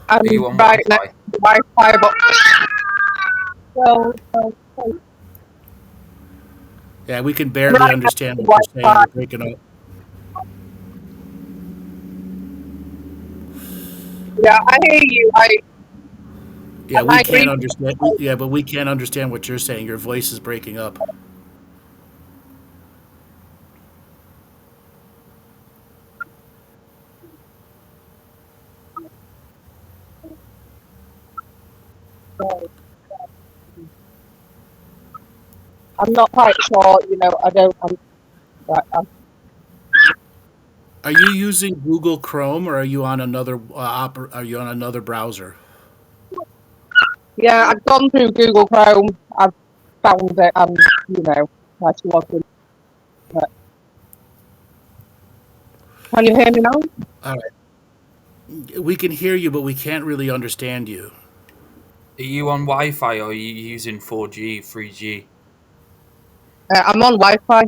I'm Are you on right Wi-Fi? next to the Wi-Fi, but so Yeah, we can barely right next to understand the what you're saying. Wi-Fi. You're breaking up. Yeah, I hear you. Yeah, And we I can't agree. understand. Yeah, but we can't understand what you're saying. Your voice is breaking up. I'm not quite sure. I don't. Right, Are you using Google Chrome or are you on another are you on another browser? yeah, I've gone through Google Chrome. I've found it, and tried to log in. But can you hear me now? All right. We can hear you, but we can't really understand you. Are you on Wi-Fi or are you using 4G, 3G? I'm on Wi-Fi.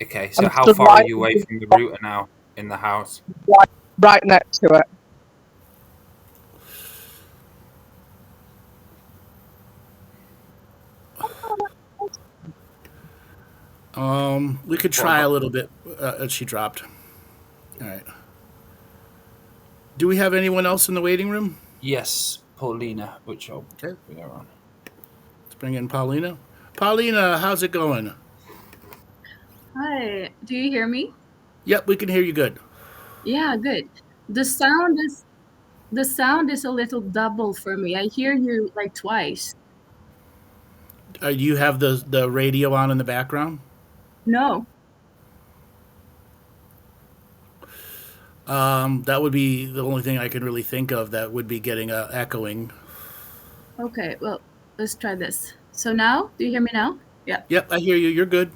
Okay, so I'm how stood far are you away from the router now in the house? right next to it. We could What try a about? little bit. She dropped. All right. Do we have anyone else in the waiting room? Yes, Paulina, which I'll Okay. bring her on. Let's bring in Paulina. Paulina, how's it going? Hi, do you hear me? Yep, we can hear you good. Yeah, good. The sound is the sound is a little double for me. I hear you like twice. Do you have the radio on in the background? No. That would be the only thing I can really think of that would be getting echoing. Okay, well, let's try this. So now, do you hear me now? Yeah. Yep, I hear you. You're good.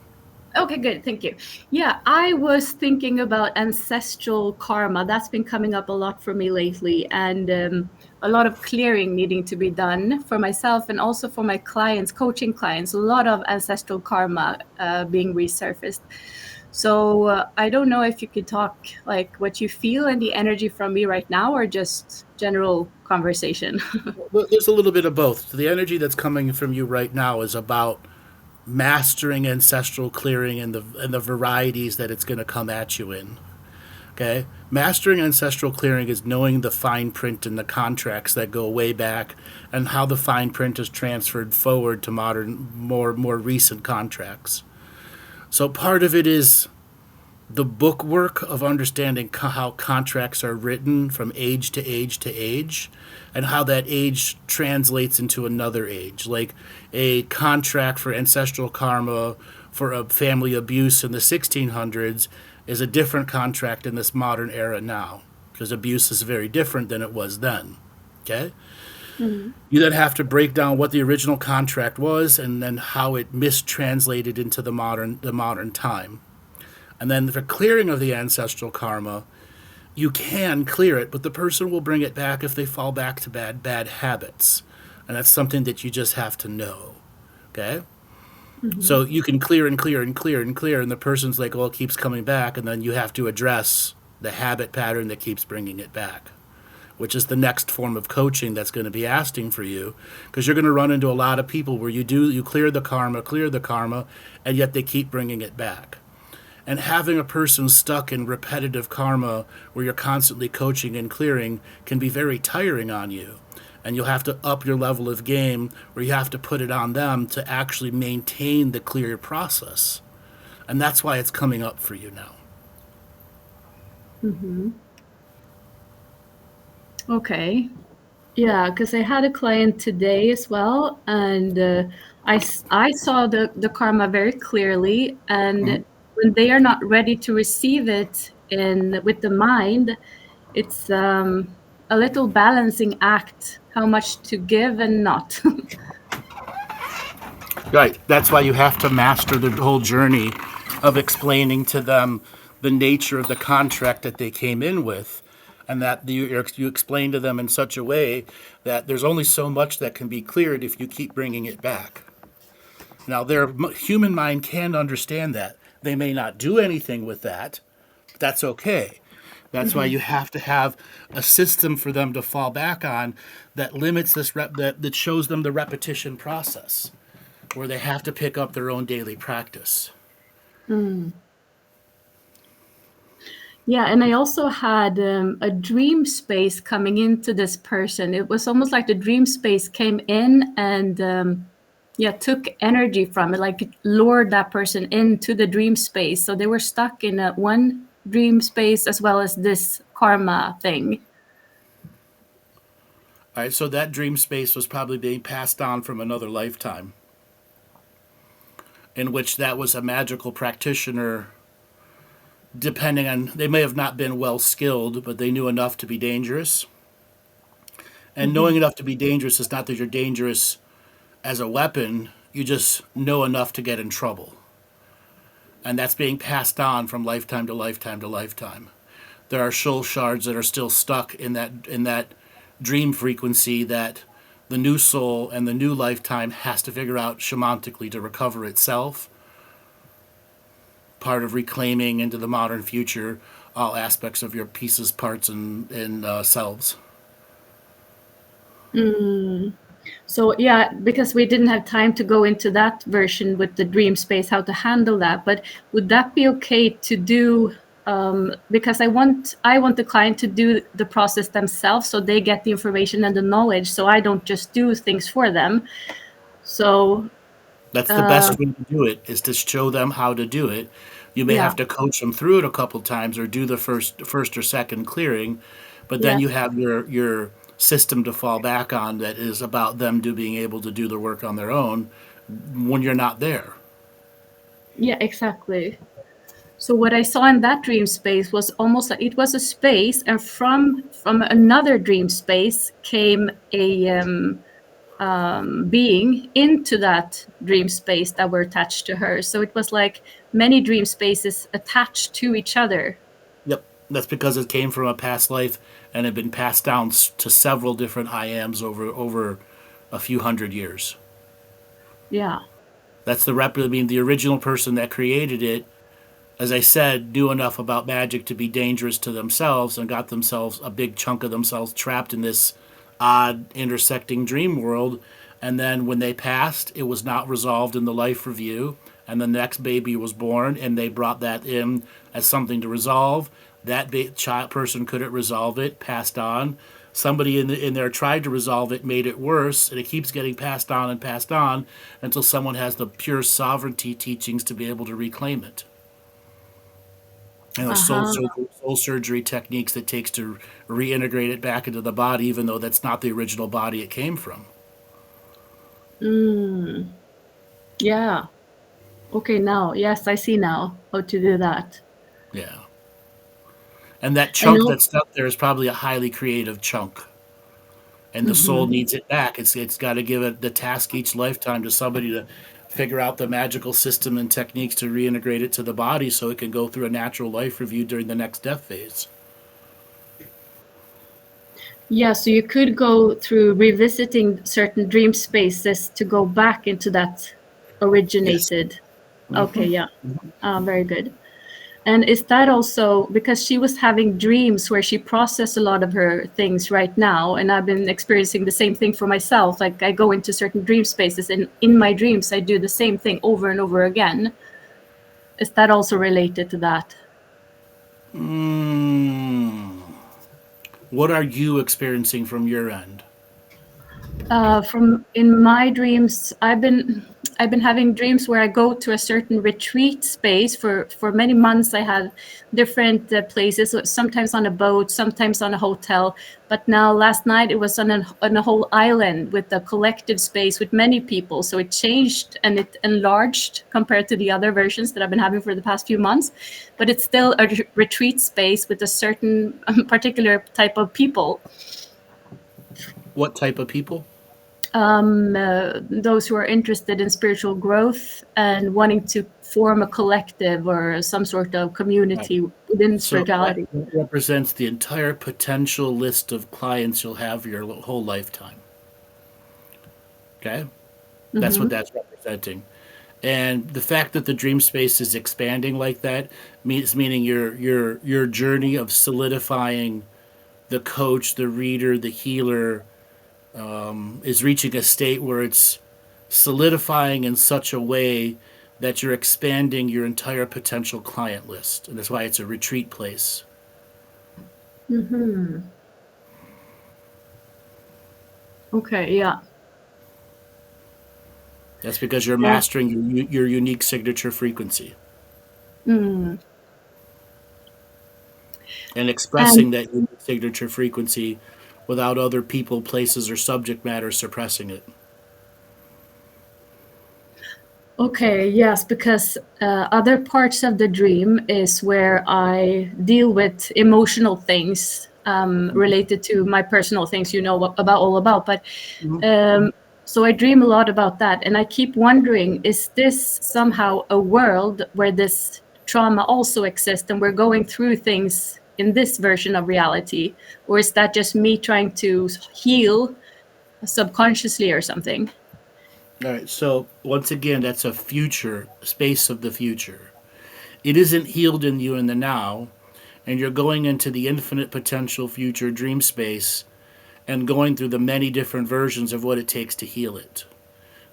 Okay, good. Thank you. Yeah, I was thinking about ancestral karma. That's been coming up a lot for me lately, and a lot of clearing needing to be done for myself and also for my clients, coaching clients. A lot of ancestral karma being resurfaced. So I don't know if you could talk like what you feel and the energy from me right now, or just general conversation. Well, there's a little bit of both. The energy that's coming from you right now is about mastering ancestral clearing and the varieties that it's going to come at you in. Okay? Mastering ancestral clearing is knowing the fine print in the contracts that go way back and how the fine print is transferred forward to modern, more recent contracts. So part of it is the book work of understanding how contracts are written from age to age to age and how that age translates into another age. Like a contract for ancestral karma for a family abuse in the 1600s is a different contract in this modern era now because abuse is very different than it was then. Okay? You then have to break down what the original contract was and then how it mistranslated into the modern time. And then for clearing of the ancestral karma, you can clear it, but the person will bring it back if they fall back to bad habits. And that's something that you just have to know. Okay? So you can clear and clear and clear and clear, and the person's like, well, it keeps coming back, and then you have to address the habit pattern that keeps bringing it back, which is the next form of coaching that's going to be asking for you, because you're going to run into a lot of people where you clear the karma, and yet they keep bringing it back. And having a person stuck in repetitive karma where you're constantly coaching and clearing can be very tiring on you. And you'll have to up your level of game where you have to put it on them to actually maintain the clear process. And that's why it's coming up for you now. Okay. Yeah, because I had a client today as well, and I saw the karma very clearly, and when they are not ready to receive it with the mind, it's a little balancing act, how much to give and not. Right. That's why you have to master the whole journey of explaining to them the nature of the contract that they came in with, and that you explain to them in such a way that there's only so much that can be cleared if you keep bringing it back. Now, their human mind can understand that. They may not do anything with that, but that's okay. That's why you have to have a system for them to fall back on that limits this that shows them the repetition process, where they have to pick up their own daily practice. Yeah, and I also had a dream space coming into this person. It was almost like the dream space came in and took energy from it, like it lured that person into the dream space. So they were stuck in one dream space as well as this karma thing. All right, so that dream space was probably being passed on from another lifetime, in which that was a magical practitioner. Depending on, they may have not been well skilled, but they knew enough to be dangerous. And knowing enough to be dangerous is not that you're dangerous as a weapon, you just know enough to get in trouble. And that's being passed on from lifetime to lifetime to lifetime. There are soul shards that are still stuck in that dream frequency that the new soul and the new lifetime has to figure out shamantically to recover itself. Part of reclaiming into the modern future all aspects of your pieces, parts, and selves. So yeah, because we didn't have time to go into that version with the dream space, how to handle that. But would that be okay to do? Because I want the client to do the process themselves, so they get the information and the knowledge. So I don't just do things for them. So that's the best way to do it, is to show them how to do it. You may have to coach them through it a couple times or do the first or second clearing, but then you have your system to fall back on that is about them being able to do the work on their own when you're not there. Yeah, exactly. So what I saw in that dream space was almost like it was a space, and from another dream space came a being into that dream space that were attached to her. So it was like many dream spaces attached to each other. Yep, that's because it came from a past life and had been passed down to several different I-ams over a few hundred years. Yeah. That's the original person that created it, as I said, knew enough about magic to be dangerous to themselves and got themselves a big chunk of themselves trapped in this odd intersecting dream world. And then when they passed, it was not resolved in the life review, and the next baby was born, and they brought that in as something to resolve. That person couldn't resolve it, passed on. Somebody in there tried to resolve it, made it worse, and it keeps getting passed on until someone has the pure sovereignty teachings to be able to reclaim it. And those soul surgery techniques that takes to reintegrate it back into the body, even though that's not the original body it came from. Yeah. Okay, now, yes, I see now how to do that. Yeah. And that chunk that's stuck there is probably a highly creative chunk. And the soul needs it back. It's got to give it the task each lifetime to somebody to figure out the magical system and techniques to reintegrate it to the body so it can go through a natural life review during the next death phase. Yeah, so you could go through revisiting certain dream spaces to go back into that originated. Yes. Okay, yeah. Very good. And is that also because she was having dreams where she processed a lot of her things right now, and I've been experiencing the same thing for myself. Like I go into certain dream spaces, and in my dreams I do the same thing over and over again. Is that also related to that? What are you experiencing from your end? From in my dreams, I've been having dreams where I go to a certain retreat space for many months. I had different places, sometimes on a boat, sometimes on a hotel. But now last night it was on a whole island with a collective space with many people. So it changed and it enlarged compared to the other versions that I've been having for the past few months. But it's still a retreat space with a certain particular type of people. What type of people? Those who are interested in spiritual growth and wanting to form a collective or some sort of community within spirituality. So that represents the entire potential list of clients you'll have your whole lifetime. Okay? That's what that's representing. And the fact that the dream space is expanding like that meaning your journey of solidifying the coach, the reader, the healer, is reaching a state where it's solidifying in such a way that you're expanding your entire potential client list. And that's why it's a retreat place. Okay, yeah. That's because you're mastering your unique signature frequency. And expressing that unique signature frequency without other people, places, or subject matter suppressing it. Okay, yes, because other parts of the dream is where I deal with emotional things related to my personal things, all about. But so I dream a lot about that. And I keep wondering, is this somehow a world where this trauma also exists and we're going through things in this version of reality, or is that just me trying to heal subconsciously or something? All right, so once again, that's a future, space of the future. It isn't healed in you in the now, and you're going into the infinite potential future dream space and going through the many different versions of what it takes to heal it.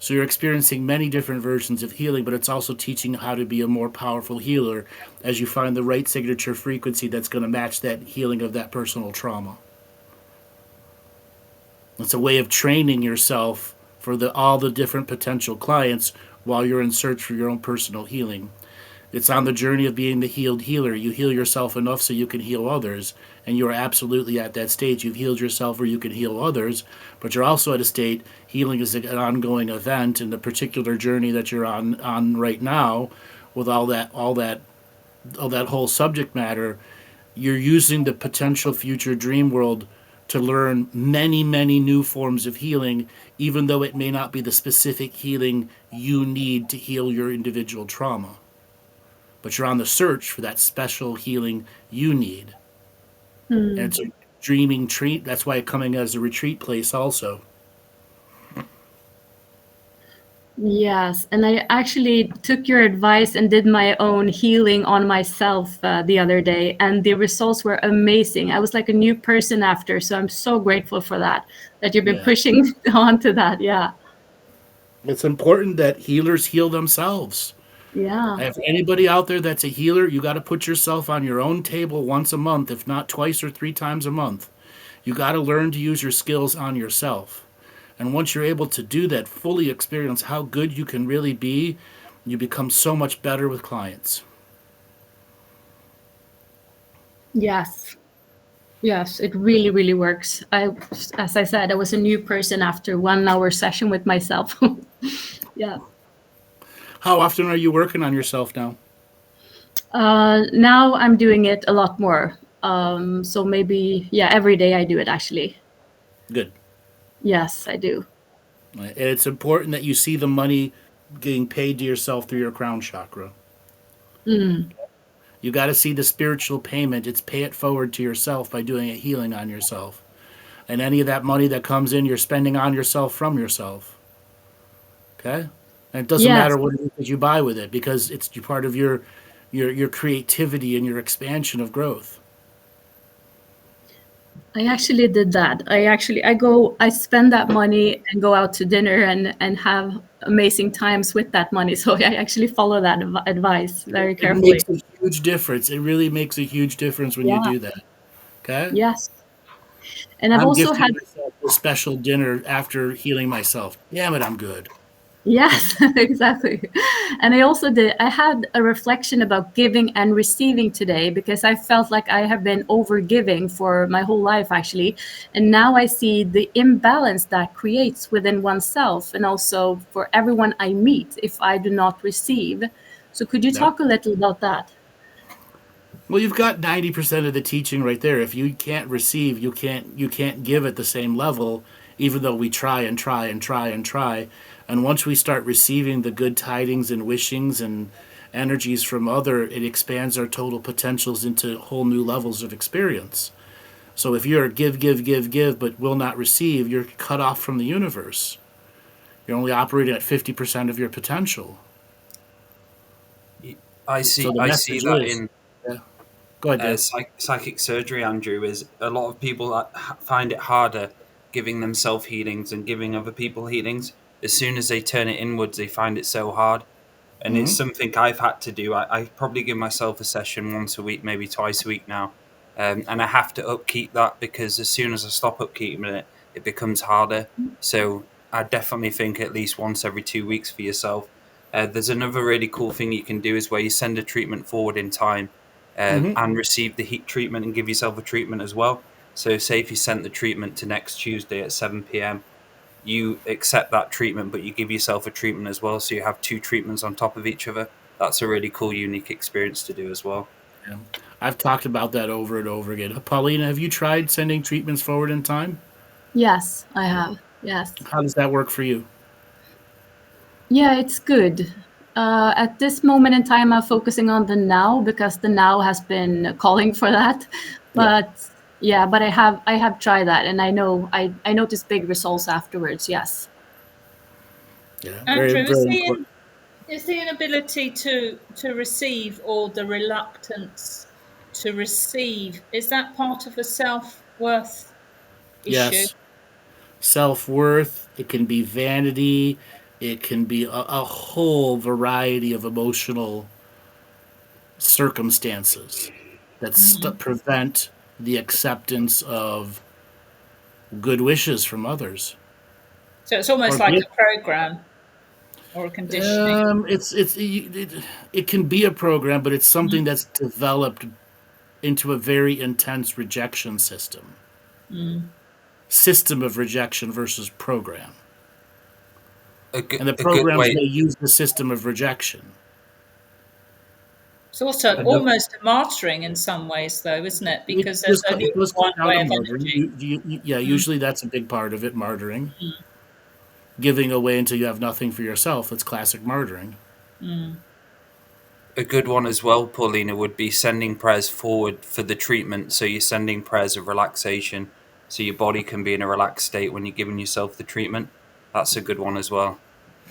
So you're experiencing many different versions of healing, but it's also teaching how to be a more powerful healer as you find the right signature frequency that's going to match that healing of that personal trauma. It's a way of training yourself for all the different potential clients while you're in search for your own personal healing. It's on the journey of being the healed healer. You heal yourself enough so you can heal others, and you're absolutely at that stage. You've healed yourself where you can heal others, but you're also at a state, healing is an ongoing event, and the particular journey that you're on right now with all that whole subject matter, you're using the potential future dream world to learn many, many new forms of healing, even though it may not be the specific healing you need to heal your individual trauma. But you're on the search for that special healing you need. And it's a dreaming treat. That's why it's coming as a retreat place also. Yes, and I actually took your advice and did my own healing on myself the other day, and the results were amazing. I was like a new person after, so I'm so grateful for that you've been pushing on to that. Yeah. It's important that healers heal themselves. Yeah. If anybody out there that's a healer, you got to put yourself on your own table once a month, if not twice or three times a month. You got to learn to use your skills on yourself. And once you're able to do that, fully experience how good you can really be, you become so much better with clients. Yes. Yes, it really, really works. As I said, I was a new person after 1 hour session with myself. Yeah. How often are you working on yourself now? Now I'm doing it a lot more. So maybe, yeah, every day I do it actually. Good. Yes, I do. And it's important that you see the money getting paid to yourself through your crown chakra. You got to see the spiritual payment. It's pay it forward to yourself by doing a healing on yourself. And any of that money that comes in, you're spending on yourself from yourself. Okay? And it doesn't Yes. matter what it is that you buy with it, because it's part of your creativity and your expansion of growth. I actually did that. I spend that money and go out to dinner and have amazing times with that money. So I actually follow that advice very It carefully. makes a huge difference. It really makes a huge difference when you Yeah. do that. Okay? Yes. And I've I'm also gifting had, myself a special dinner after healing myself. Damn it, I'm good. yes, exactly. And I had a reflection about giving and receiving today because I felt like I have been over giving for my whole life, actually. And now I see the imbalance that creates within oneself and also for everyone I meet if I do not receive. So could you Yep. talk a little about that? Well, you've got 90% of the teaching right there. If you can't receive, you can't give at the same level, even though we try and try and try and try. And once we start receiving the good tidings and wishings and energies from other, it expands our total potentials into whole new levels of experience. So if you're give, give, give, give, but will not receive, you're cut off from the universe. You're only operating at 50% of your potential. I So see. the I see message that is, in yeah. Go ahead, Dave. psychic surgery, Andrew. Is a lot of people that find it harder giving themselves healings and giving other people healings. As soon as they turn it inwards, they find it so hard. And it's something I've had to do. I probably give myself a session once a week, maybe twice a week now, and I have to upkeep that because as soon as I stop upkeeping it, it becomes harder. So I definitely think at least once every 2 weeks for yourself. There's another really cool thing you can do is where you send a treatment forward in time and receive the heat treatment and give yourself a treatment as well. So say if you sent the treatment to next Tuesday at 7 p.m., you accept that treatment, but you give yourself a treatment as well. So you have two treatments on top of each other. That's a really cool, unique experience to do as well. Yeah. I've talked about that over and over again. Paulina, have you tried sending treatments forward in time? Yes, I have. Yes. How does that work for you? Yeah, it's good. At this moment in time, I'm focusing on the now because the now has been calling for that. But yeah, but I have tried that, and I know I noticed big results afterwards. Yes. Yeah, very, Andrew, very important. is the inability to receive or the reluctance to receive, is that part of a self-worth issue? Yes. Self-worth, it can be vanity, it can be a whole variety of emotional circumstances that prevent the acceptance of good wishes from others. So it's almost Or like gift. a program or a conditioning. It can be a program, but it's something that's developed into a very intense rejection system. System of rejection versus program. A And the good programs way. may use the system of rejection. It's also Another, almost a martyring in some ways, though, isn't it? Because there's it only does come one down way to of martyring. energy. Usually that's a big part of it, martyring. Giving away until you have nothing for yourself. That's classic martyring. A good one as well, Paulina, would be sending prayers forward for the treatment. So you're sending prayers of relaxation, so your body can be in a relaxed state when you're giving yourself the treatment. That's a good one as well.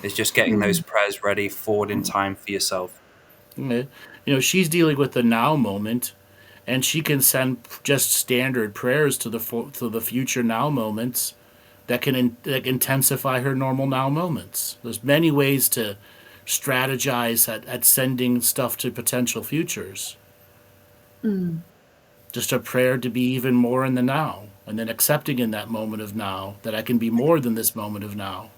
It's just getting those prayers ready forward in time for yourself. Okay. She's dealing with the now moment, and she can send just standard prayers to the future now moments that can intensify her normal now moments. There's many ways to strategize at sending stuff to potential futures. Just a prayer to be even more in the now, and then accepting in that moment of now that I can be more than this moment of now.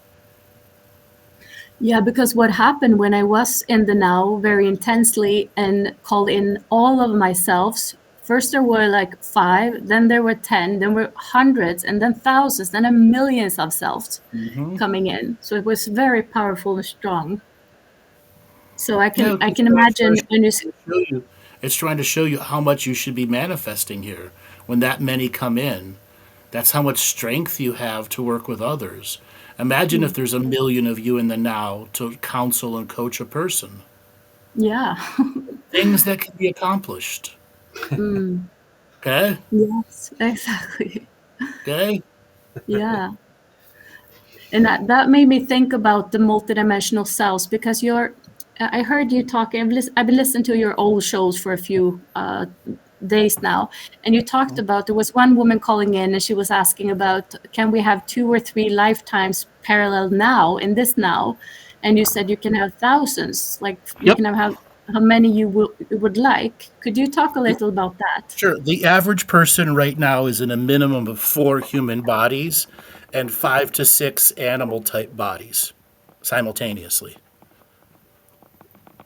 Yeah, because what happened when I was in the now very intensely and called in all of myself, first there were like 5, then there were 10, then were hundreds, and then thousands, then millions of selves coming in. So it was very powerful and strong. So I can imagine when you it's trying to show you how much you should be manifesting here. When that many come in, that's how much strength you have to work with others. Imagine if there's 1 million of you in the now to counsel and coach a person. Yeah. Things that can be accomplished. Okay? Yes, exactly. Okay? Yeah. And that made me think about the multidimensional selves, because I heard you talking, I've been listening to your old shows for a few days now, and you talked about, there was one woman calling in and she was asking about, can we have 2 or 3 lifetimes parallel now, in this now? And you said you can have thousands, like you can have how many you would like. Could you talk a little about that? Sure. The average person right now is in a minimum of 4 human bodies and 5 to 6 animal type bodies simultaneously.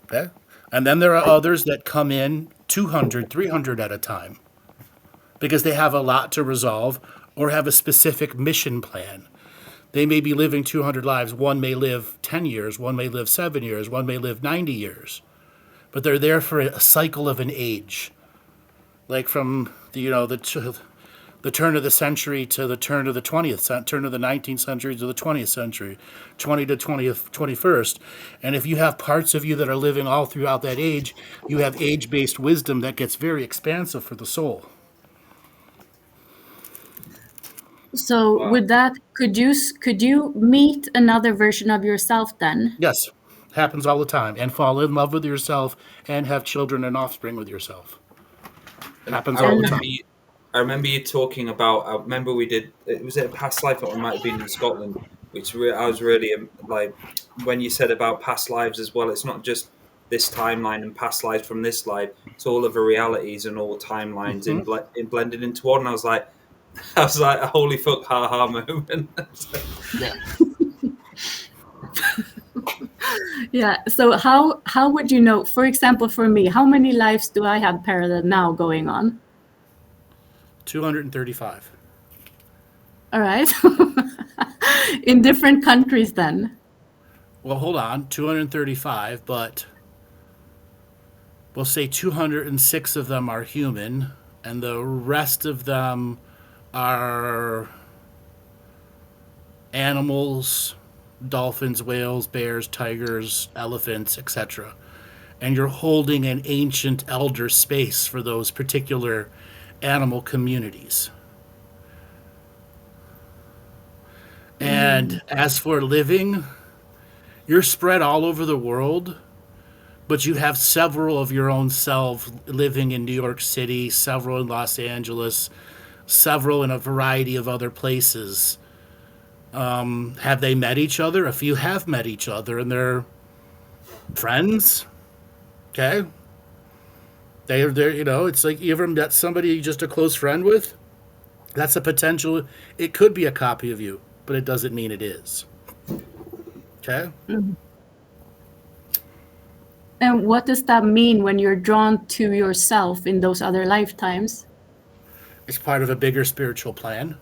Okay? And then there are others that come in 200, 300 at a time because they have a lot to resolve or have a specific mission plan. They may be living 200 lives. One may live 10 years, one may live 7 years, one may live 90 years. But they're there for a cycle of an age. Like from the turn of the century to the turn of the 20th, turn of the 19th century to the 20th century, 20 to 20th, 21st. And if you have parts of you that are living all throughout that age, you have age-based wisdom that gets very expansive for the soul. So with that, could you meet another version of yourself then? Yes, happens all the time. And fall in love with yourself and have children and offspring with yourself. Happens all the time. I remember you talking about. I remember we did. Was it a past life? Or it might have been in Scotland. Which I was really like when you said about past lives as well. It's not just this timeline and past lives from this life. It's all of the realities and all timelines in blended into one. And I was like, a holy fuck, ha ha moment. Yeah. Yeah. So how would you know? For example, for me, how many lives do I have parallel now going on? 235. All right. In different countries then. Well, hold on. 235, but we'll say 206 of them are human, and the rest of them are animals, dolphins, whales, bears, tigers, elephants, etc. And you're holding an ancient elder space for those particular animal communities. And as for living, you're spread all over the world, but you have several of your own self living in New York City, several in Los Angeles, several in a variety of other places. Have they met each other? A few have met each other, and they're friends. Okay? They're it's like you ever met somebody you're just a close friend with? That's a potential. It could be a copy of you, but it doesn't mean it is. Okay? And what does that mean when you're drawn to yourself in those other lifetimes? It's part of a bigger spiritual plan.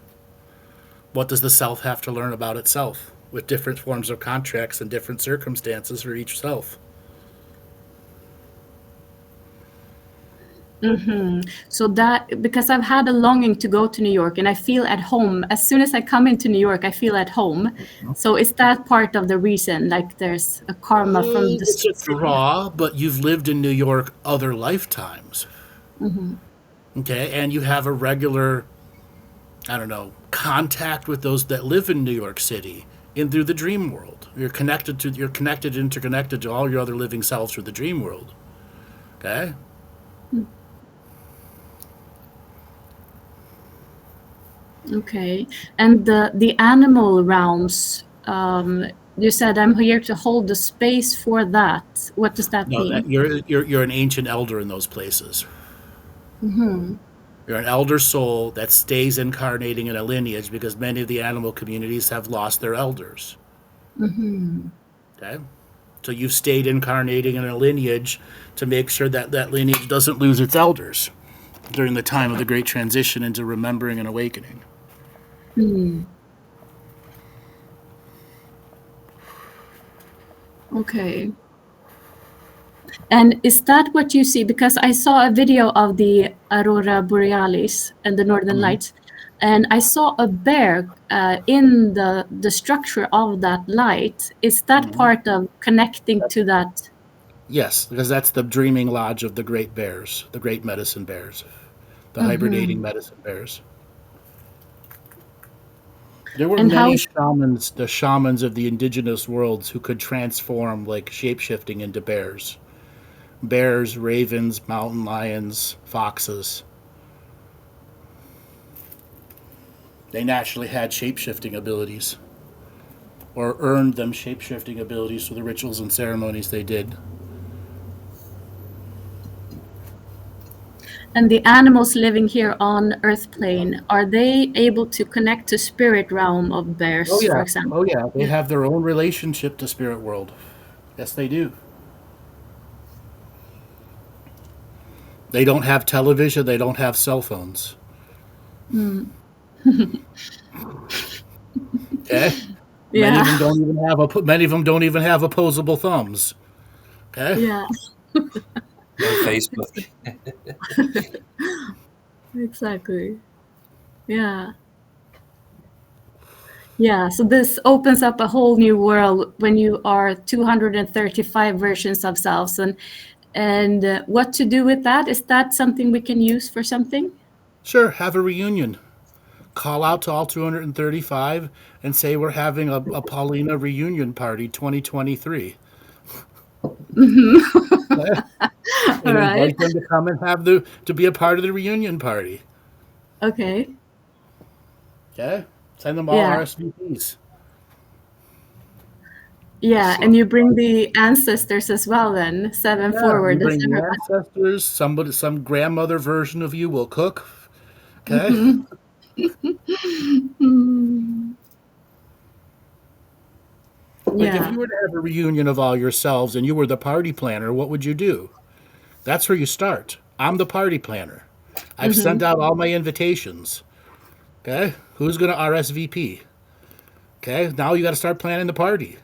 What does the self have to learn about itself with different forms of contracts and different circumstances for each self? So that, because I've had a longing to go to New York and I feel at home. As soon as I come into New York, I feel at home. So is that part of the reason? Like there's a karma from the It's a draw, but you've lived in New York other lifetimes. Okay, and you have a regular, contact with those that live in New York City in through the dream world. You're interconnected to all your other living selves through the dream world. Okay? Okay, and the animal realms, you said I'm here to hold the space for that. What does that No, that mean? you're an ancient elder in those places. Mm-hmm. You're an elder soul that stays incarnating in a lineage because many of the animal communities have lost their elders. Mm-hmm. Okay? So you've stayed incarnating in a lineage to make sure that that lineage doesn't lose its elders during the time of the great transition into remembering and awakening. Mm. Okay. And is that what you see? Because I saw a video of the Aurora Borealis and the Northern Lights, and I saw a bear in the structure of that light. Is that part of connecting to that? Yes, because that's the dreaming lodge of the great bears, the great medicine bears, the hibernating Mm-hmm. medicine bears. There were And many how? shamans, the shamans of the indigenous worlds, who could transform like shapeshifting into bears. Bears, ravens, mountain lions, foxes. They naturally had shapeshifting abilities, or earned them shapeshifting abilities through the rituals and ceremonies they did. And the animals living here on Earth plane, are they able to connect to spirit realm of Oh bears, for yeah, example? oh yeah. They Yeah. have their own relationship to spirit world. Yes, they do. They don't have television. They don't have cell phones. Mm. Okay. Many of Yeah. them don't even have many of them don't even have opposable thumbs. Okay. Yeah. No Facebook. Exactly. Yeah. Yeah. So this opens up a whole new world when you are 235 versions of selves, and what to do with that? Is that something we can use for something? Sure. Have a reunion. Call out to all 235 and say we're having a Paulina reunion party 2023. Okay? All And right. invite them to come and to be a part of the reunion party. Okay. Okay. Send them all Yeah. RSVPs. Yeah. And you bring the ancestors as well then, seven Yeah, you forward. That's bring the everybody. ancestors. Some grandmother version of you will cook. Okay. Mm-hmm. Mm. Like if Yeah. you were to have a reunion of all yourselves and you were the party planner, what would you do? That's where you start. I'm the party planner. I've Mm-hmm. sent out all my invitations. Okay. Who's going to RSVP? Okay. Now you got to start planning the party.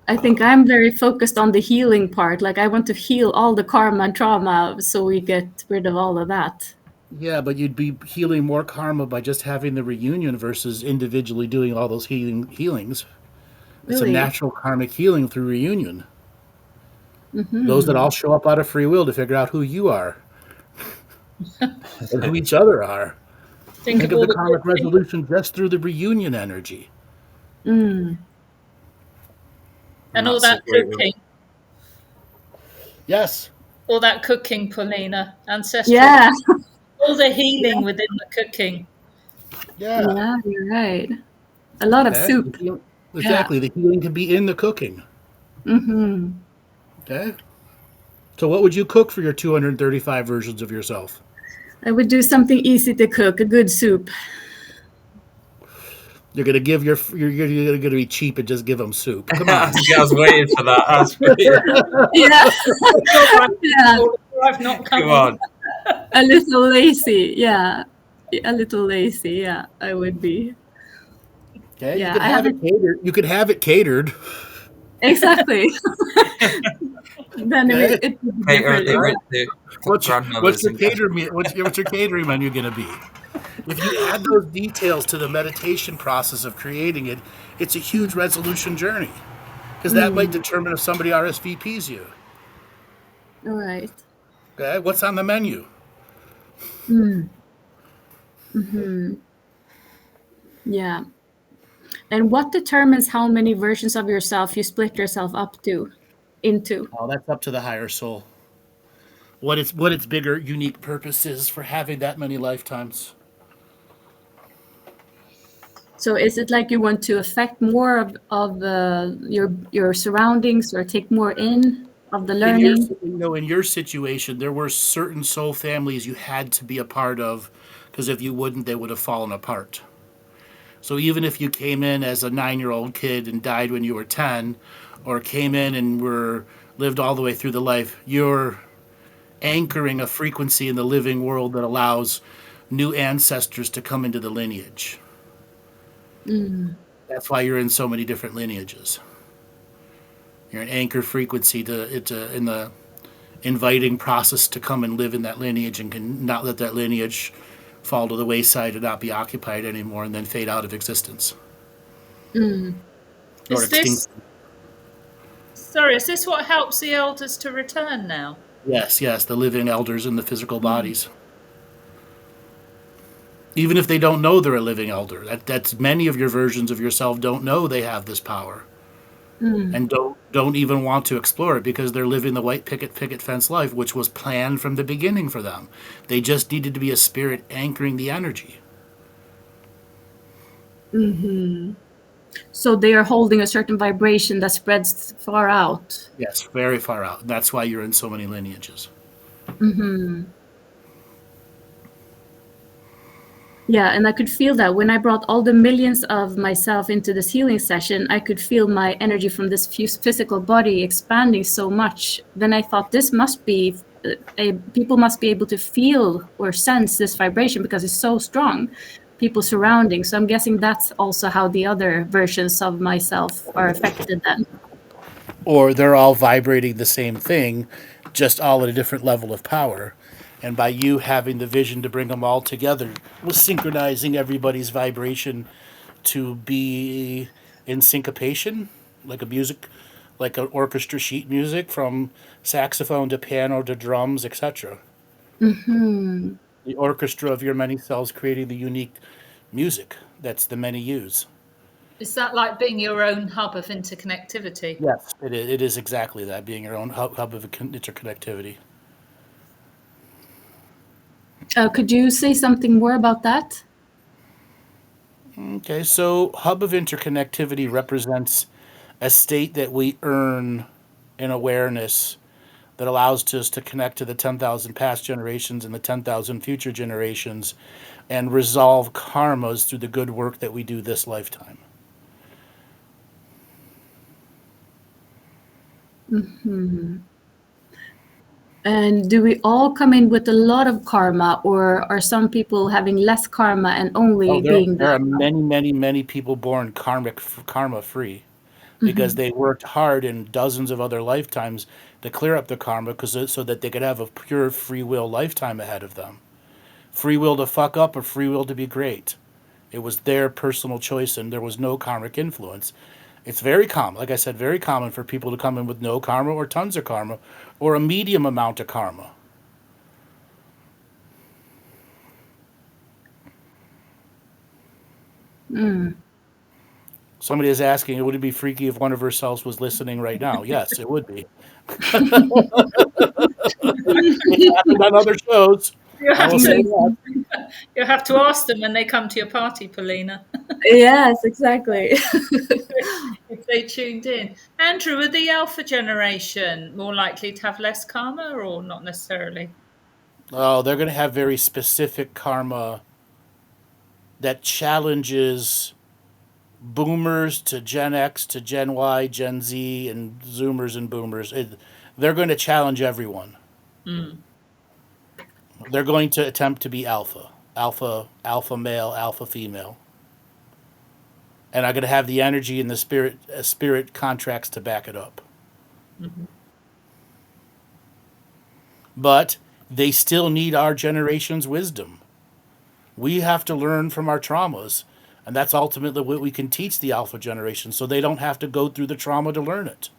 I think I'm very focused on the healing part. Like I want to heal all the karma and trauma so we get rid of all of that. Yeah, but you'd be healing more karma by just having the reunion versus individually doing all those healings. It's a Really? natural karmic healing through reunion. Those that Mm-hmm. all show up out of free will to figure out who you are and who each other are. Think Think of of all the the good karmic things. resolution just through the reunion energy. Mm. And all That's a that great one. cooking, Yes. all that cooking, Paulina, ancestral, Yeah. all the healing within the cooking. Yeah. Yeah, you're right. A lot of Okay. soup. Yeah. Exactly. The healing can be in the cooking. Mm-hmm. Okay. So, what would you cook for your 235 versions of yourself? I would do something easy to cook, a good soup. You're gonna give you're gonna be cheap and just give them soup. Come I on. was waiting for that. I was waiting. Yeah. Yeah. I've not come Come in. on. A little lazy. Yeah. A little lazy. Yeah, I would be. Okay. You Yeah, could I have it haven't. catered. You could have it catered. Exactly. Then Okay. it would be Cater different. they All right. went to What's grandmothers your and what's your catering menu gonna be? If you add those details to the meditation process of creating it, it's a huge resolution journey because that might determine if somebody RSVPs you. All right. Okay, what's on the menu? Yeah. And what determines how many versions of yourself you split yourself up into? Oh, that's up to the higher soul. What its bigger, unique purpose is for having that many lifetimes. So is it like you want to affect more of your surroundings or take more in of the learning? In your situation, there were certain soul families you had to be a part of, because if you wouldn't, they would have fallen apart. So even if you came in as a 9-year-old kid and died when you were 10, or came in and lived all the way through the life, you're anchoring a frequency in the living world that allows new ancestors to come into the lineage. That's why you're in so many different lineages. You're an anchor frequency in the inviting process to come and live in that lineage, and can not let that lineage fall to the wayside and not be occupied anymore and then fade out of existence. Or Is this extinct. is this what helps the elders to return now? Yes, the living elders in the physical bodies. Even if they don't know they're a living elder, that's many of your versions of yourself don't know they have this power. And don't even want to explore it because they're living the white picket fence life, which was planned from the beginning for them. They just needed to be a spirit anchoring the energy. So they are holding a certain vibration that spreads far out. Yes, very far out. That's why you're in so many lineages. Yeah, and I could feel that when I brought all the millions of myself into this healing session, I could feel my energy from this physical body expanding so much. Then I thought this must be, people must be able to feel or sense this vibration because it's so strong, people surrounding. So I'm guessing that's also how the other versions of myself are affected then. Or they're all vibrating the same thing, just all at a different level of power. And by you having the vision to bring them all together, was synchronizing everybody's vibration to be in syncopation, like an orchestra sheet music, from saxophone to piano to drums, etc. The orchestra of your many cells creating the unique music that's the many use. Is that like being your own hub of interconnectivity? Yes, it is exactly that, being your own hub of interconnectivity. Could you say something more about that? Okay, so hub of interconnectivity represents a state that we earn in awareness that allows us to connect to the 10,000 past generations and the 10,000 future generations and resolve karmas through the good work that we do this lifetime. And do we all come in with a lot of karma, or are some people having less karma and only being there are many people born karma free because they worked hard in dozens of other lifetimes to clear up the karma so that they could have a pure free will lifetime ahead of them. Free will to fuck up or free will to be great. It was their personal choice and there was no karmic influence. It's very common, like I said, very common for people to come in with no karma or tons of karma or a medium amount of karma. Somebody is asking, would it be freaky if one of herself was listening right now? Yes, it would be. It's happened on other shows. You I have will say to, that. you have to ask them when they come to your party, Paulina, Yes, exactly. if they tuned in. Andrew, are the alpha generation more likely to have less karma or not necessarily? Oh, they're going to have very specific karma that challenges boomers to Gen X to Gen Y, Gen Z, and Zoomers and boomers. They're going to challenge everyone. They're going to attempt to be alpha male, alpha female. And I'm going to have the energy and the spirit contracts to back it up. But they still need our generation's wisdom. We have to learn from our traumas. And that's ultimately what we can teach the alpha generation so they don't have to go through the trauma to learn it.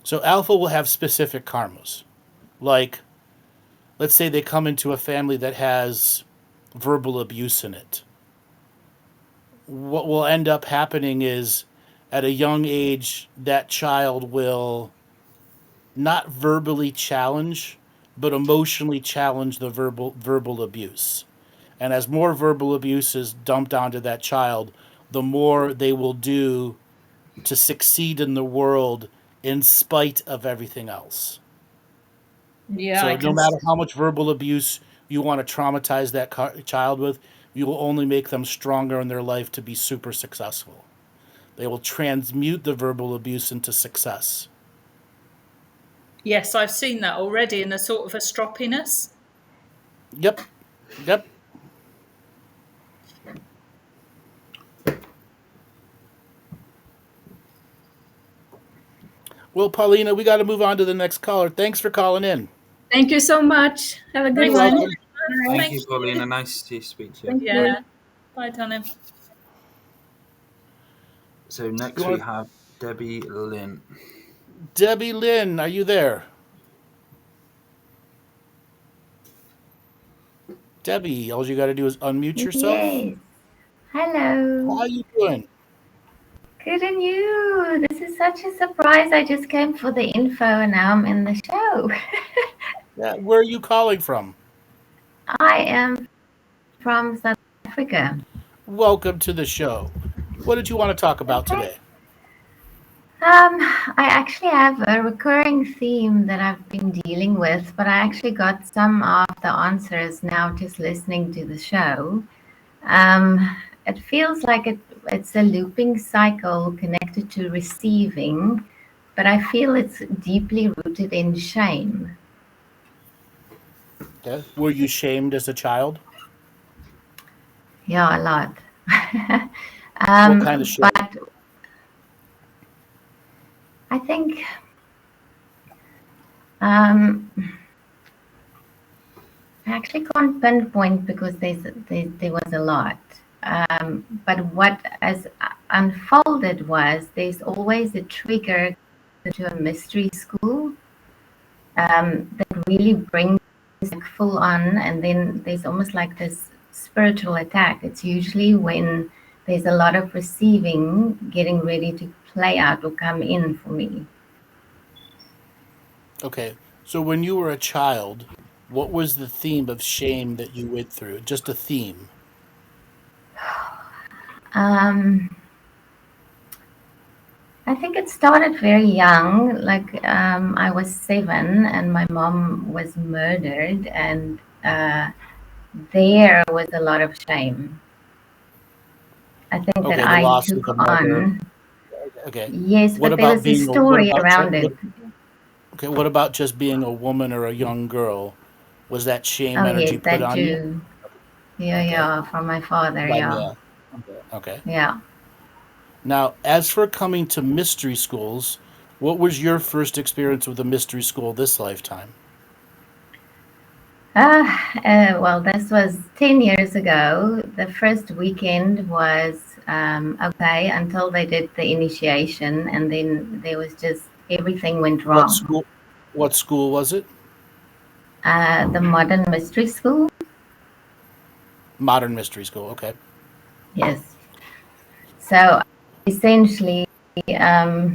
So alpha will have specific karmas. Like, let's say they come into a family that has verbal abuse in it. What will end up happening is at a young age, that child will not verbally challenge, but emotionally challenge the verbal abuse. And as more verbal abuse is dumped onto that child, the more they will do to succeed in the world in spite of everything else. Yeah, I So no can. matter how much verbal abuse you want to traumatize that child with, you will only make them stronger in their life to be super successful. They will transmute the verbal abuse into success. Yes, I've seen that already in a sort of a stroppiness. Yep. Yep. Well, Paulina, we got to move on to the next caller. Thanks for calling in. Thank you so much. Have a good You're one. welcome. Thank you, Paulina. Nice to speak to you. Thank Yeah. you. Bye, Danny. So next we have Debbie Lynn. Debbie Lynn, are you there? Debbie, all you got to do is unmute yourself. Yes. Hello. How are you doing? Good and you. This is such a surprise. I just came for the info and now I'm in the show. Yeah, where are you calling from? I am from South Africa. Welcome to the show. What did you want to talk about Okay. today? I actually have a recurring theme that I've been dealing with, but I actually got some of the answers now just listening to the show. It feels like it's a looping cycle connected to receiving, but I feel it's deeply rooted in shame. Okay. Were you shamed as a child? Yeah, a lot. What kind of shame? But I think I actually can't pinpoint because there was a lot. But what has unfolded was there's always a trigger to a mystery school that really brings it full on, and then there's almost like this spiritual attack. It's usually when there's a lot of receiving getting ready to play out or come in for me. Okay. So when you were a child, what was the theme of shame that you went through? Just a theme. I think it started very young. Like I was 7 and my mom was murdered, and there was a lot of shame. I think Okay, that the I loss of took the mother. on. Okay. Yes, What but there about was a being story around it. Okay, what about just being a woman or a young girl? Was that shame Oh energy yes, put that on you? too. Yeah, Okay. yeah, from my father. Yeah, Okay. yeah. Now, as for coming to mystery schools, what was your first experience with a mystery school this lifetime? Well, this was 10 years ago. The first weekend was okay until they did the initiation, and then there was just everything went What wrong. school? What school was it? The Modern Mystery School. Modern mystery school. Okay. Yes. So essentially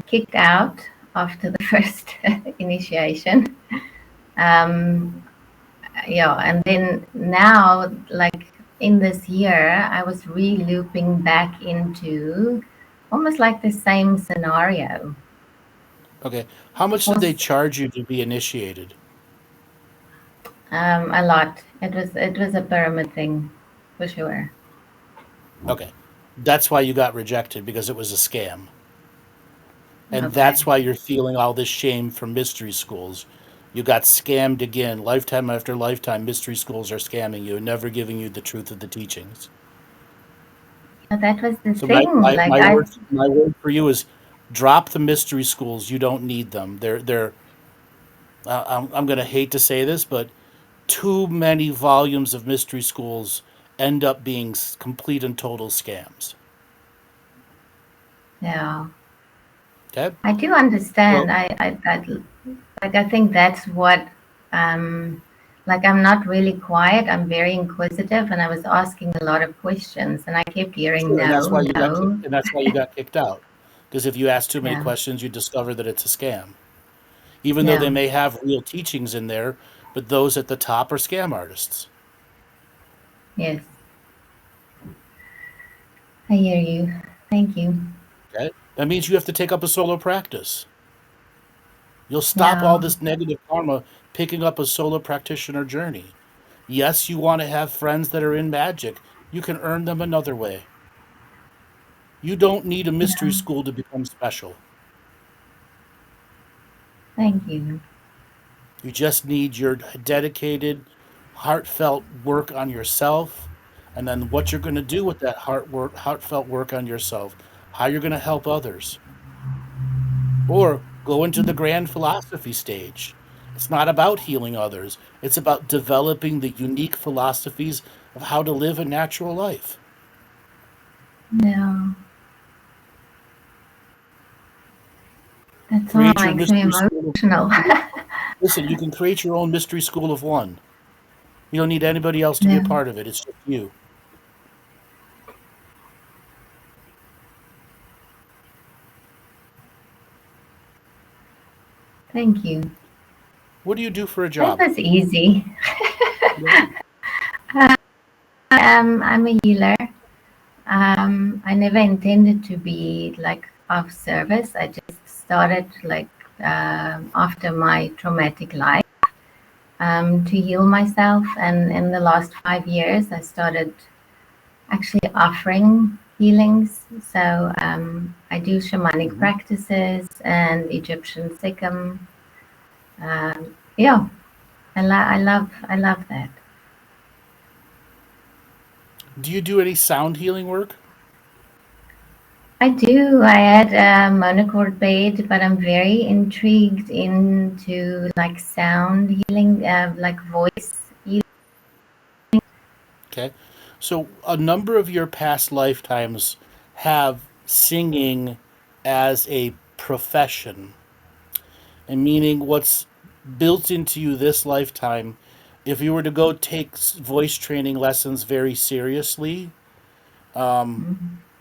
kicked out after the first initiation. Yeah, and then now, like in this year, I was re-looping back into almost like the same scenario. Okay. How much did they charge you to be initiated? A lot. It was a pyramid thing, for sure. Okay. That's why you got rejected, because it was a scam. And Okay. that's why you're feeling all this shame from mystery schools. You got scammed again. Lifetime after lifetime, mystery schools are scamming you and never giving you the truth of the teachings. That was the So thing. Like my word for you is drop the mystery schools. You don't need them. They're I'm going to hate to say this, but too many volumes of mystery schools end up being complete and total scams. yeah. Okay? I do understand. Well, I think that's what like I'm not really quiet. I'm very inquisitive, and I was asking a lot of questions, and I kept hearing sure, and that's why no. you got kicked out. Because if you ask too many Yeah, questions, you discover that it's a scam. Even though they yeah, may have real teachings in there, but those at the top are scam artists. Yes. I hear you. Thank you. Okay? That means you have to take up a solo practice. You'll stop all Yeah. this negative karma picking up a solo practitioner journey. Yes, you want to have friends that are in magic. You can earn them another way. You don't need a mystery Yeah. school to become special. Thank you. You just need your dedicated, heartfelt work on yourself, and then what you're going to do with that heartfelt work on yourself, how you're going to help others. Or go into the grand philosophy stage. It's not about healing others. It's about developing the unique philosophies of how to live a natural life. No. That's all Create your makes me mystery school. emotional. Listen, you can create your own mystery school of one. You don't need anybody else to be a No. part of it. It's just you. Thank you. What do you do for a That job? was easy. I'm a healer. I never intended to be like of service. I just started like after my traumatic life to heal myself. And in the last 5 years, I started actually offering healings. So I do shamanic practices and Egyptian Sikkim. Yeah, I love that. Do you do any sound healing work? I do. I had a monochord bed, but I'm very intrigued into like sound healing, like voice healing. Okay. So a number of your past lifetimes have singing as a profession. And meaning what's built into you this lifetime, if you were to go take voice training lessons very seriously,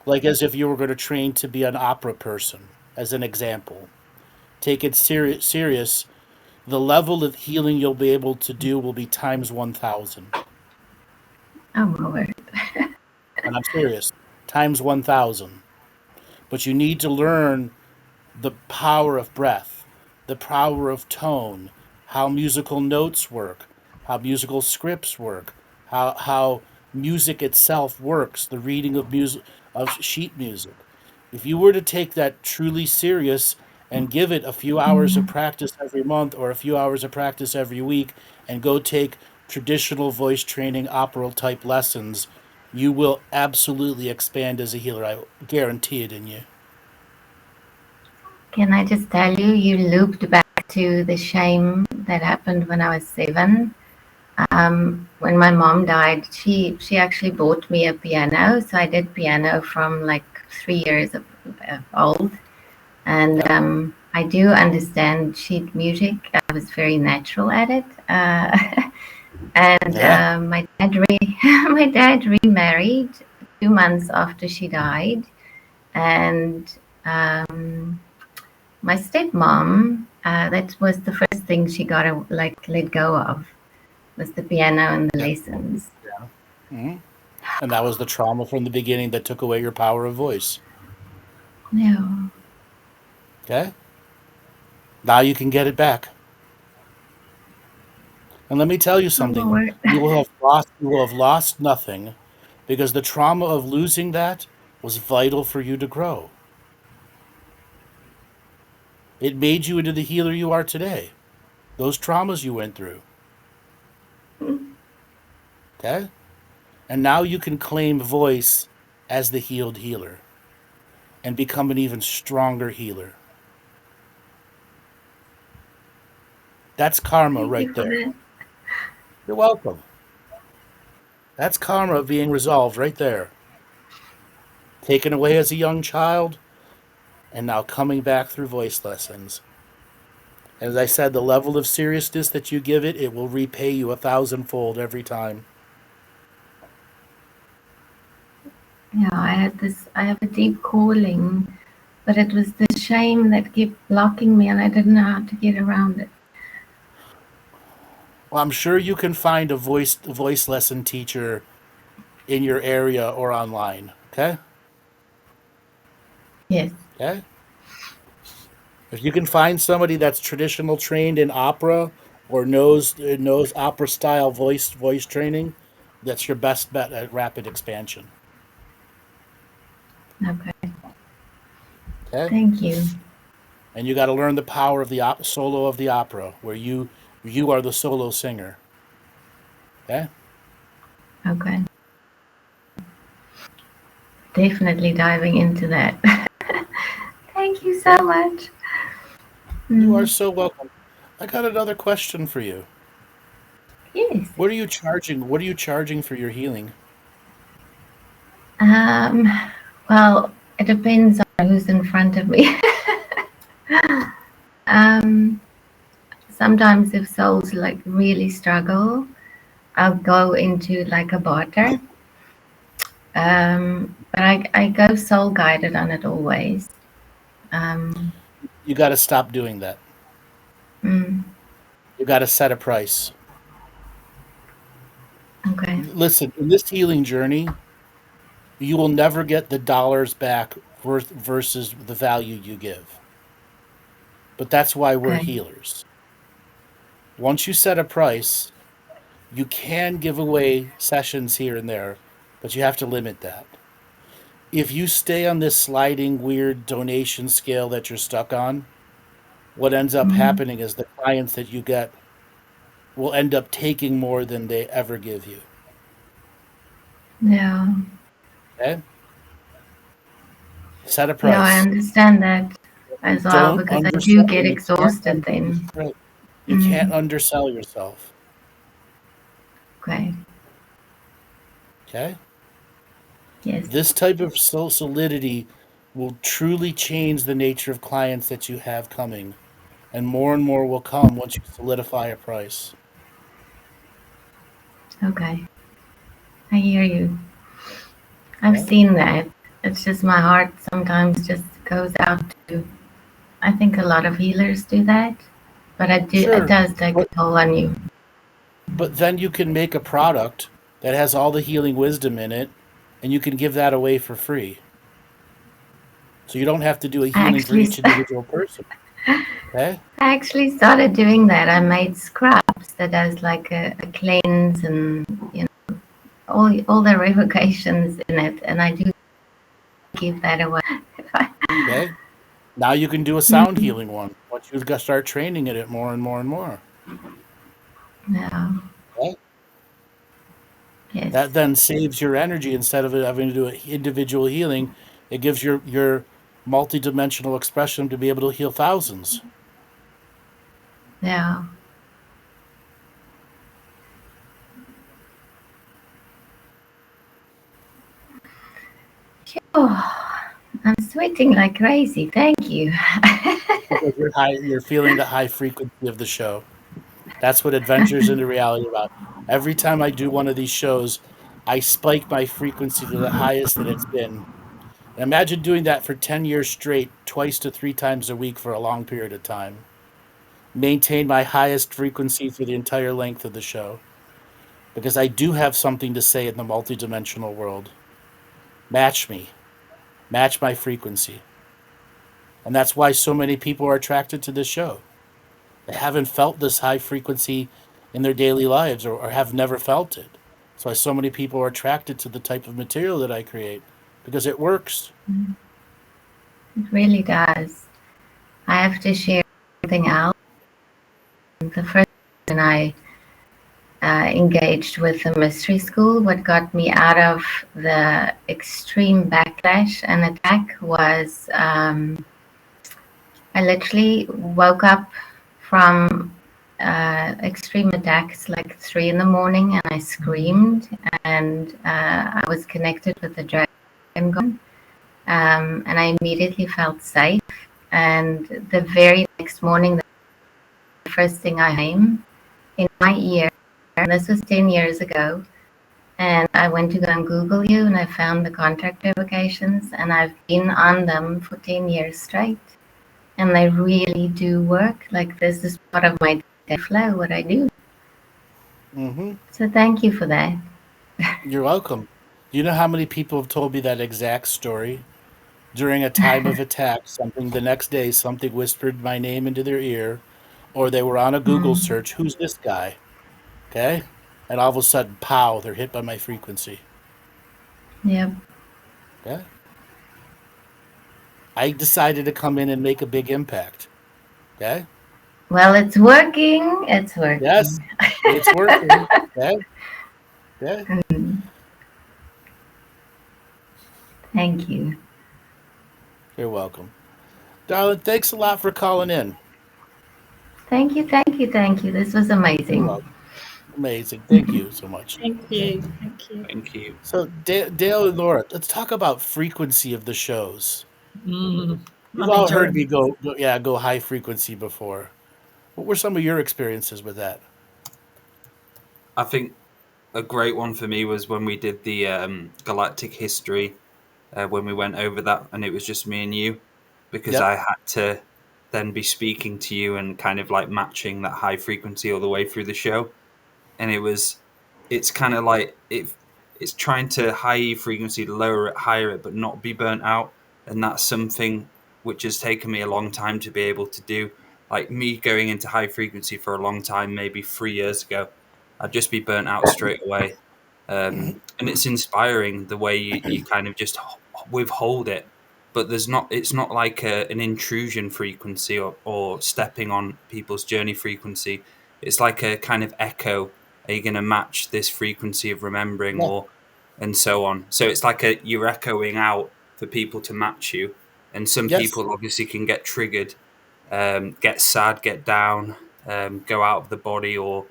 like as if you were going to train to be an opera person, as an example, take it serious, the level of healing you'll be able to do will be times 1,000. Oh my word. And I'm serious, times 1,000. But you need to learn the power of breath, the power of tone, how musical notes work, how musical scripts work, how music itself works, the reading of music of sheet music. If you were to take that truly serious and give it a few hours of practice every month or a few hours of practice every week and go take traditional voice training opera type lessons, you will absolutely expand as a healer. I guarantee it in you. Can I just tell you, you looped back to the shame that happened when I was 7. When my mom died, she actually bought me a piano. So I did piano from like 3 years of old. And I do understand sheet music. I was very natural at it. My dad remarried 2 months after she died. And my stepmom, that was the first thing she got to like let go of, was the piano and the lessons. Yeah. Mm-hmm. And that was the trauma from the beginning that took away your power of voice. No. Okay? Now you can get it back. And let me tell you something. You will have lost nothing, because the trauma of losing that was vital for you to grow. It made you into the healer you are today. Those traumas you went through. Okay? And now you can claim voice as the healed healer and become an even stronger healer. That's karma right there. You're welcome. That's karma being resolved right there. Taken away as a young child, and now coming back through voice lessons. As I said, the level of seriousness that you give it, it will repay you 1,000-fold every time. Yeah, I have a deep calling, but it was the shame that kept blocking me, and I didn't know how to get around it. Well, I'm sure you can find a voice lesson teacher in your area or online. Okay? Yes. Okay? If you can find somebody that's traditional trained in opera or knows opera style voice training, that's your best bet at rapid expansion. Okay. Okay? Thank you. And you got to learn the power of the solo of the opera, where you are the solo singer. Okay? Okay. Definitely diving into that. Thank you so much. You are so welcome. I got another question for you. Yes. What are you charging? What are you charging for your healing? Well, it depends on who's in front of me. Sometimes if souls like really struggle, I'll go into like a barter. But I go soul guided on it always. You got to stop doing that. Mm, You got to set a price. okay. Listen, in this healing journey, you will never get the dollars back versus the value you give. But that's why we're Okay. healers. Once you set a price, you can give away sessions here and there, but you have to limit that. If you stay on this sliding weird donation scale that you're stuck on, what ends up Mm, happening is the clients that you get will end up taking more than they ever give you. yeah. Okay? Set a Yeah, I price. understand that as well Don't because I undersell. do get exhausted then. Right. You can't undersell yourself. Okay. Okay? Yes. This type of solidity will truly change the nature of clients that you have coming. And more will come once you solidify a price. Okay. I hear you. I've Okay? seen that. It's just my heart sometimes just goes out to, I think a lot of healers do that, but it Sure. does take a toll on you. But then you can make a product that has all the healing wisdom in it, and you can give that away for free. So you don't have to do a I healing for actually, each individual person. Okay? I actually started doing that. I made scrubs that has like a cleanse and all the revocations in it, and I do give that away. Okay? Now you can do a sound healing one once you start training in it more and more and more. Yeah. Okay? Yes. That then saves your energy instead of having to do an individual healing. It gives your multi-dimensional expression to be able to heal thousands. Yeah. Oh, I'm sweating like crazy. Thank you. Because you're feeling the high frequency of the show. That's what Adventures into Reality is about. Every time I do one of these shows, I spike my frequency to the highest that it's been. And imagine doing that for 10 years straight, twice to 3 times a week for a long period of time. Maintain my highest frequency through the entire length of the show. Because I do have something to say in the multidimensional world. Match me. Match my frequency. And that's why so many people are attracted to this show. They haven't felt this high frequency in their daily lives or have never felt it. That's why so many people are attracted to the type of material that I create, because it works. It really does. I have to share something else. The first time I engaged with the mystery school, what got me out of the extreme backlash and attack was I literally woke up from extreme attacks like 3 a.m. and I screamed, and I was connected with the dragon god, and I immediately felt safe. And the very next morning, the first thing I came in my ear, and this was 10 years ago, and I went to go and Google you, and I found the contract revocations, and I've been on them for 10 years straight. And they really do work. Like, this is part of my day flow, what I do. Mm-hmm. So thank you for that. You're welcome. You know how many people have told me that exact story? During a time of attack, something the next day, something whispered my name into their ear, or they were on a Google Mm, search, who's this guy? Okay? And all of a sudden, pow, they're hit by my frequency. yep. Okay? I decided to come in and make a big impact. Okay? Well, it's working. It's Yes, working. it's working. Okay? Okay? Mm, thank you. You're welcome. Darling, thanks a lot for calling in. Thank you. Thank you. Thank you. This was You're amazing. welcome. Amazing. Thank you so much. Thank you. Thank you. Thank you. So, Dale and Laura, let's talk about frequency of the shows. You've I'm all heard me enjoying. go high frequency before. What were some of your experiences with that? I think a great one for me was when we did the Galactic History, when we went over that, and it was just me and you, because Yep. I had to then be speaking to you and kind of like matching that high frequency all the way through the show. And it's kind of like it's trying to high frequency, lower it, higher it, but not be burnt out. And that's something which has taken me a long time to be able to do. Like me going into high frequency for a long time, maybe 3 years ago, I'd just be burnt out straight away. And it's inspiring the way you kind of just withhold it, but it's not like an intrusion frequency or stepping on people's journey frequency. It's like a kind of echo. Are you going to match this frequency of remembering, Yeah. or and so on? So it's like you're echoing out for people to match you, and some Yes. people obviously can get triggered, get sad, get down, go out of the body, or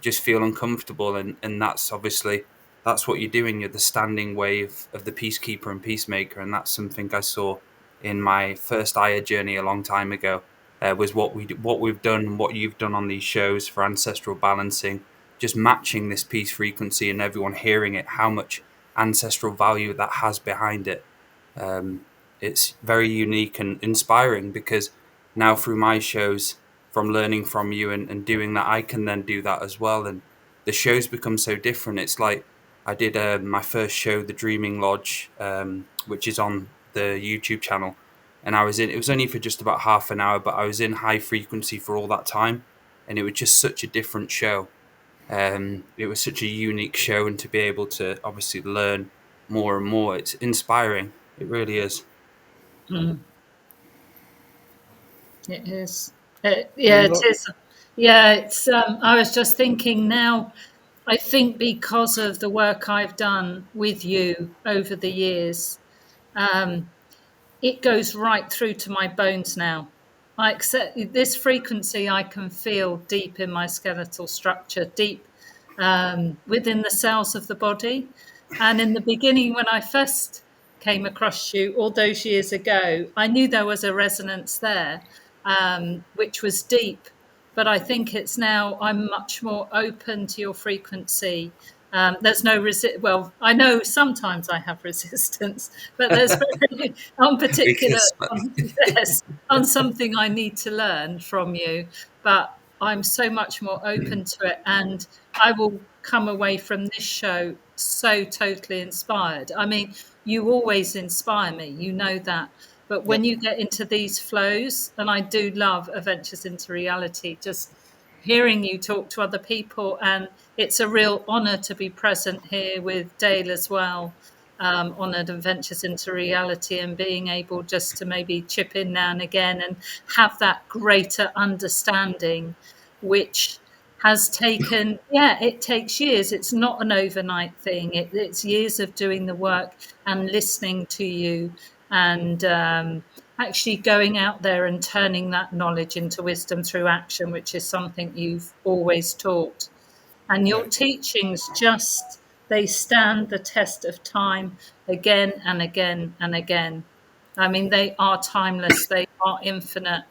just feel uncomfortable, and that's obviously that's what you're doing. You're the standing wave of the peacekeeper and peacemaker, and that's something I saw in my first Aya journey a long time ago. Was what we've done, what you've done on these shows for ancestral balancing, just matching this peace frequency and everyone hearing it, how much ancestral value that has behind it. Um, it's very unique and inspiring, because now through my shows, from learning from you and doing that, I can then do that as well. And the shows become so different. It's like I did my first show, The Dreaming Lodge, which is on the YouTube channel. And it was only for just about half an hour, but I was in high frequency for all that time. And it was just such a different show. It was such a unique show. And to be able to obviously learn more and more, it's inspiring. It really is. It is. And Yeah, it is. Yeah, it's. I was just thinking now. I think because of the work I've done with you over the years, um, it goes right through to my bones now. I accept this frequency. I can feel deep in my skeletal structure, deep within the cells of the body. And in the beginning, when I first came across you all those years ago, I knew there was a resonance there, which was deep. But I think it's now I'm much more open to your frequency. There's no well, I know sometimes I have resistance, but there's very, on particular Because yes, on something I need to learn from you. But I'm so much more open to it, and I will come away from this show so totally inspired. I mean, you always inspire me, you know that. But when yep. you get into these flows, and I do love Adventures into Reality, just hearing you talk to other people, and it's a real honour to be present here with Dale as well, on Adventures into Reality, and being able just to maybe chip in now and again and have that greater understanding, which has taken, yeah, it takes years. It's not an overnight thing. It's years of doing the work and listening to you, and actually going out there and turning that knowledge into wisdom through action, which is something you've always taught. And your Right. teachings just, they stand the test of time again and again and again. I mean, they are timeless, they are infinite,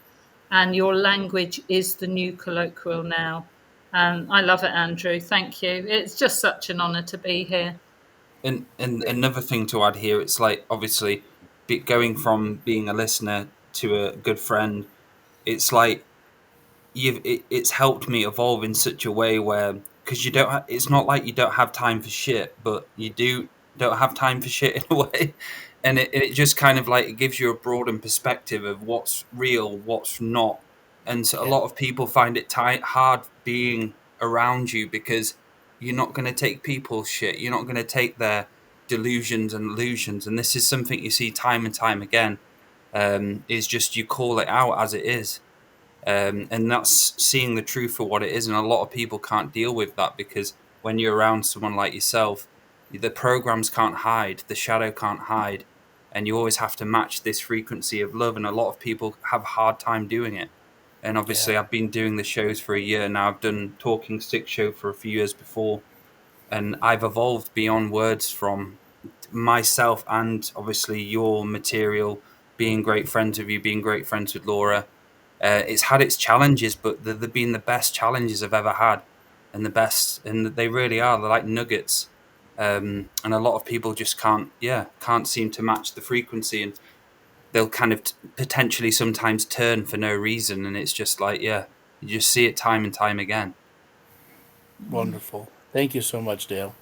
and your language is the new colloquial now. I love it, Andrew. Thank you. It's just such an honour to be here. and another thing to add here, it's like obviously going from being a listener to a good friend. It's like it's helped me evolve in such a way where because you don't. It's not like you don't have time for shit, but you don't have time for shit in a way, and it just kind of like it gives you a broadened perspective of what's real, what's not, and so a lot of people find it hard being around you because you're not going to take people's shit, you're not going to take their delusions and illusions, and this is something you see time and time again. Is just you call it out as it is. And that's seeing the truth for what it is. And a lot of people can't deal with that because when you're around someone like yourself, the programs can't hide, the shadow can't hide, and you always have to match this frequency of love. And a lot of people have a hard time doing it. And obviously, I've been doing the shows for a year now. I've done Talking Stick show for a few years before, and I've evolved beyond words from myself and obviously your material, being great friends with you, being great friends with Laura. It's had its challenges, but they've been the best challenges I've ever had, and the best, and they really are. They're like nuggets, and a lot of people just can't seem to match the frequency, and they'll kind of potentially sometimes turn for no reason, and it's just like, you just see it time and time again. Wonderful. Thank you so much, Dale.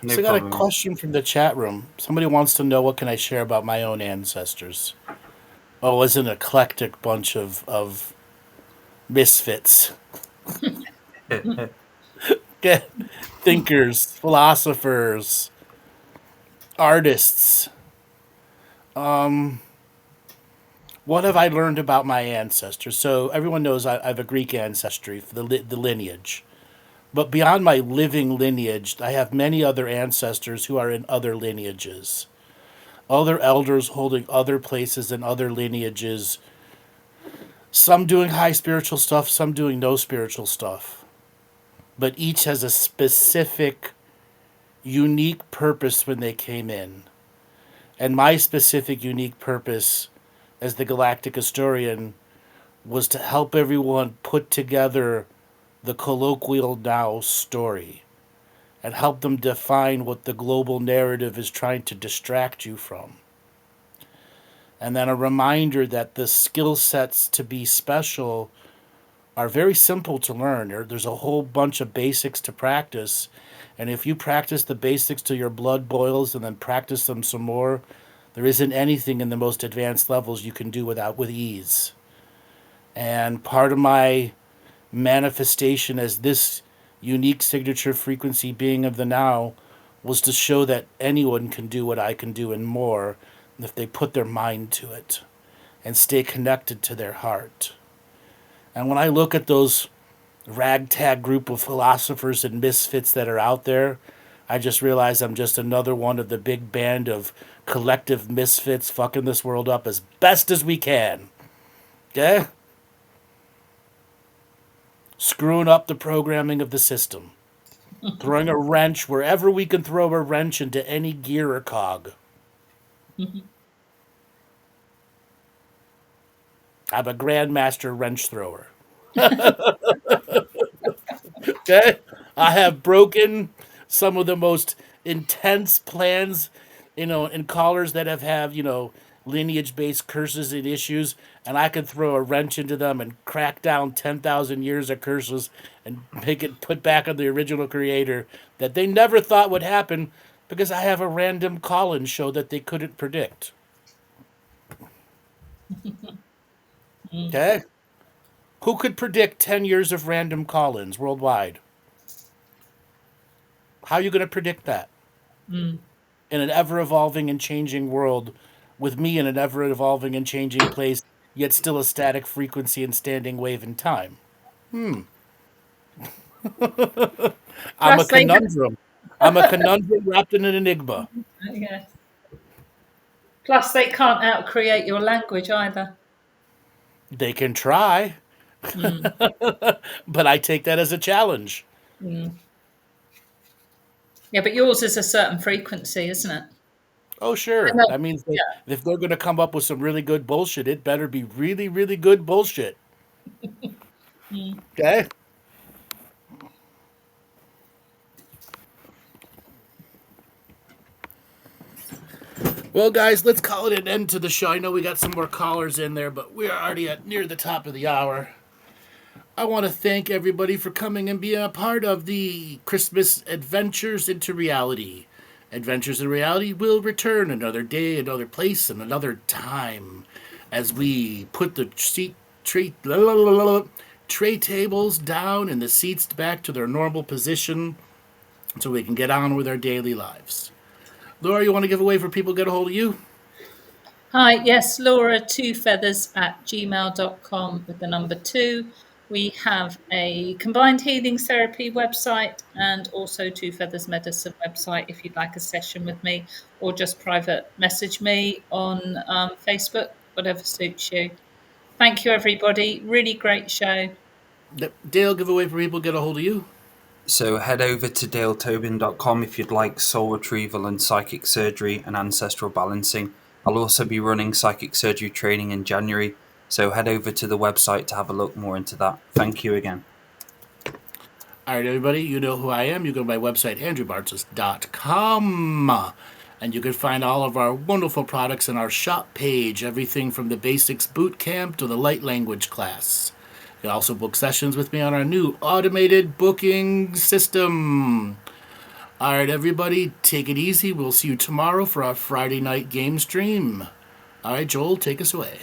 No So I got a problem. question from the chat room. Somebody wants to know, what can I share about my own ancestors? Oh, it was an eclectic bunch of misfits. Thinkers, philosophers, artists. What have I learned about my ancestors? So everyone knows I have a Greek ancestry for the lineage. But beyond my living lineage, I have many other ancestors who are in other lineages. Other elders holding other places in other lineages. Some doing high spiritual stuff, some doing no spiritual stuff. But each has a specific, unique purpose when they came in. And my specific, unique purpose as the Galactic Historian was to help everyone put together the colloquial now story and help them define what the global narrative is trying to distract you from. And then a reminder that the skill sets to be special are very simple to learn. There's a whole bunch of basics to practice. And if you practice the basics till your blood boils and then practice them some more, there isn't anything in the most advanced levels you can do with ease. And part of my manifestation as this unique signature frequency being of the now was to show that anyone can do what I can do and more if they put their mind to it and stay connected to their heart. And when I look at those ragtag group of philosophers and misfits that are out there, I just realize I'm just another one of the big band of collective misfits fucking this world up as best as we can. Okay? Screwing up the programming of the system. Throwing a wrench wherever we can throw a wrench into any gear or cog. I'm a grandmaster wrench thrower. Okay? I have broken some of the most intense plans, and callers that have lineage-based curses and issues, and I could throw a wrench into them and crack down 10,000 years of curses and make it put back on the original creator that they never thought would happen because I have a random call-in show that they couldn't predict. Okay? Who could predict 10 years of random call-ins worldwide? How are you going to predict that? In an ever-evolving and changing world, with me in an ever-evolving and changing place, yet still a static frequency and standing wave in time. I'm a conundrum. I'm a conundrum wrapped in an enigma. Yes. Plus, they can't out-create your language either. They can try. But I take that as a challenge. Yeah, but yours is a certain frequency, isn't it? Oh, sure. That means that if they're going to come up with some really good bullshit, it better be really, really good bullshit. Okay? Well, guys, let's call it an end to the show. I know we got some more callers in there, but we're already at near the top of the hour. I want to thank everybody for coming and being a part of the Christmas Adventures into Reality. Adventures in Reality will return another day, another place, and another time as we put the tray tables down and the seats back to their normal position so we can get on with our daily lives. Laura, you want to give away for people to get a hold of you? Hi, yes, Laura2feathers@gmail.com with the number 2. We have a combined healing therapy website and also Two Feathers Medicine website if you'd like a session with me, or just private message me on Facebook, whatever suits you. Thank you, everybody. Really great show. Dale, give away for people to get a hold of you. So head over to daletobin.com if you'd like soul retrieval and psychic surgery and ancestral balancing. I'll also be running psychic surgery training in January, so head over to the website to have a look more into that. Thank you again. All right, everybody, you know who I am. You go to my website, andrewbartzis.com, and you can find all of our wonderful products in our shop page, everything from the basics boot camp to the light language class. You can also book sessions with me on our new automated booking system. All right, everybody, take it easy. We'll see you tomorrow for our Friday night game stream. All right, Joel, take us away.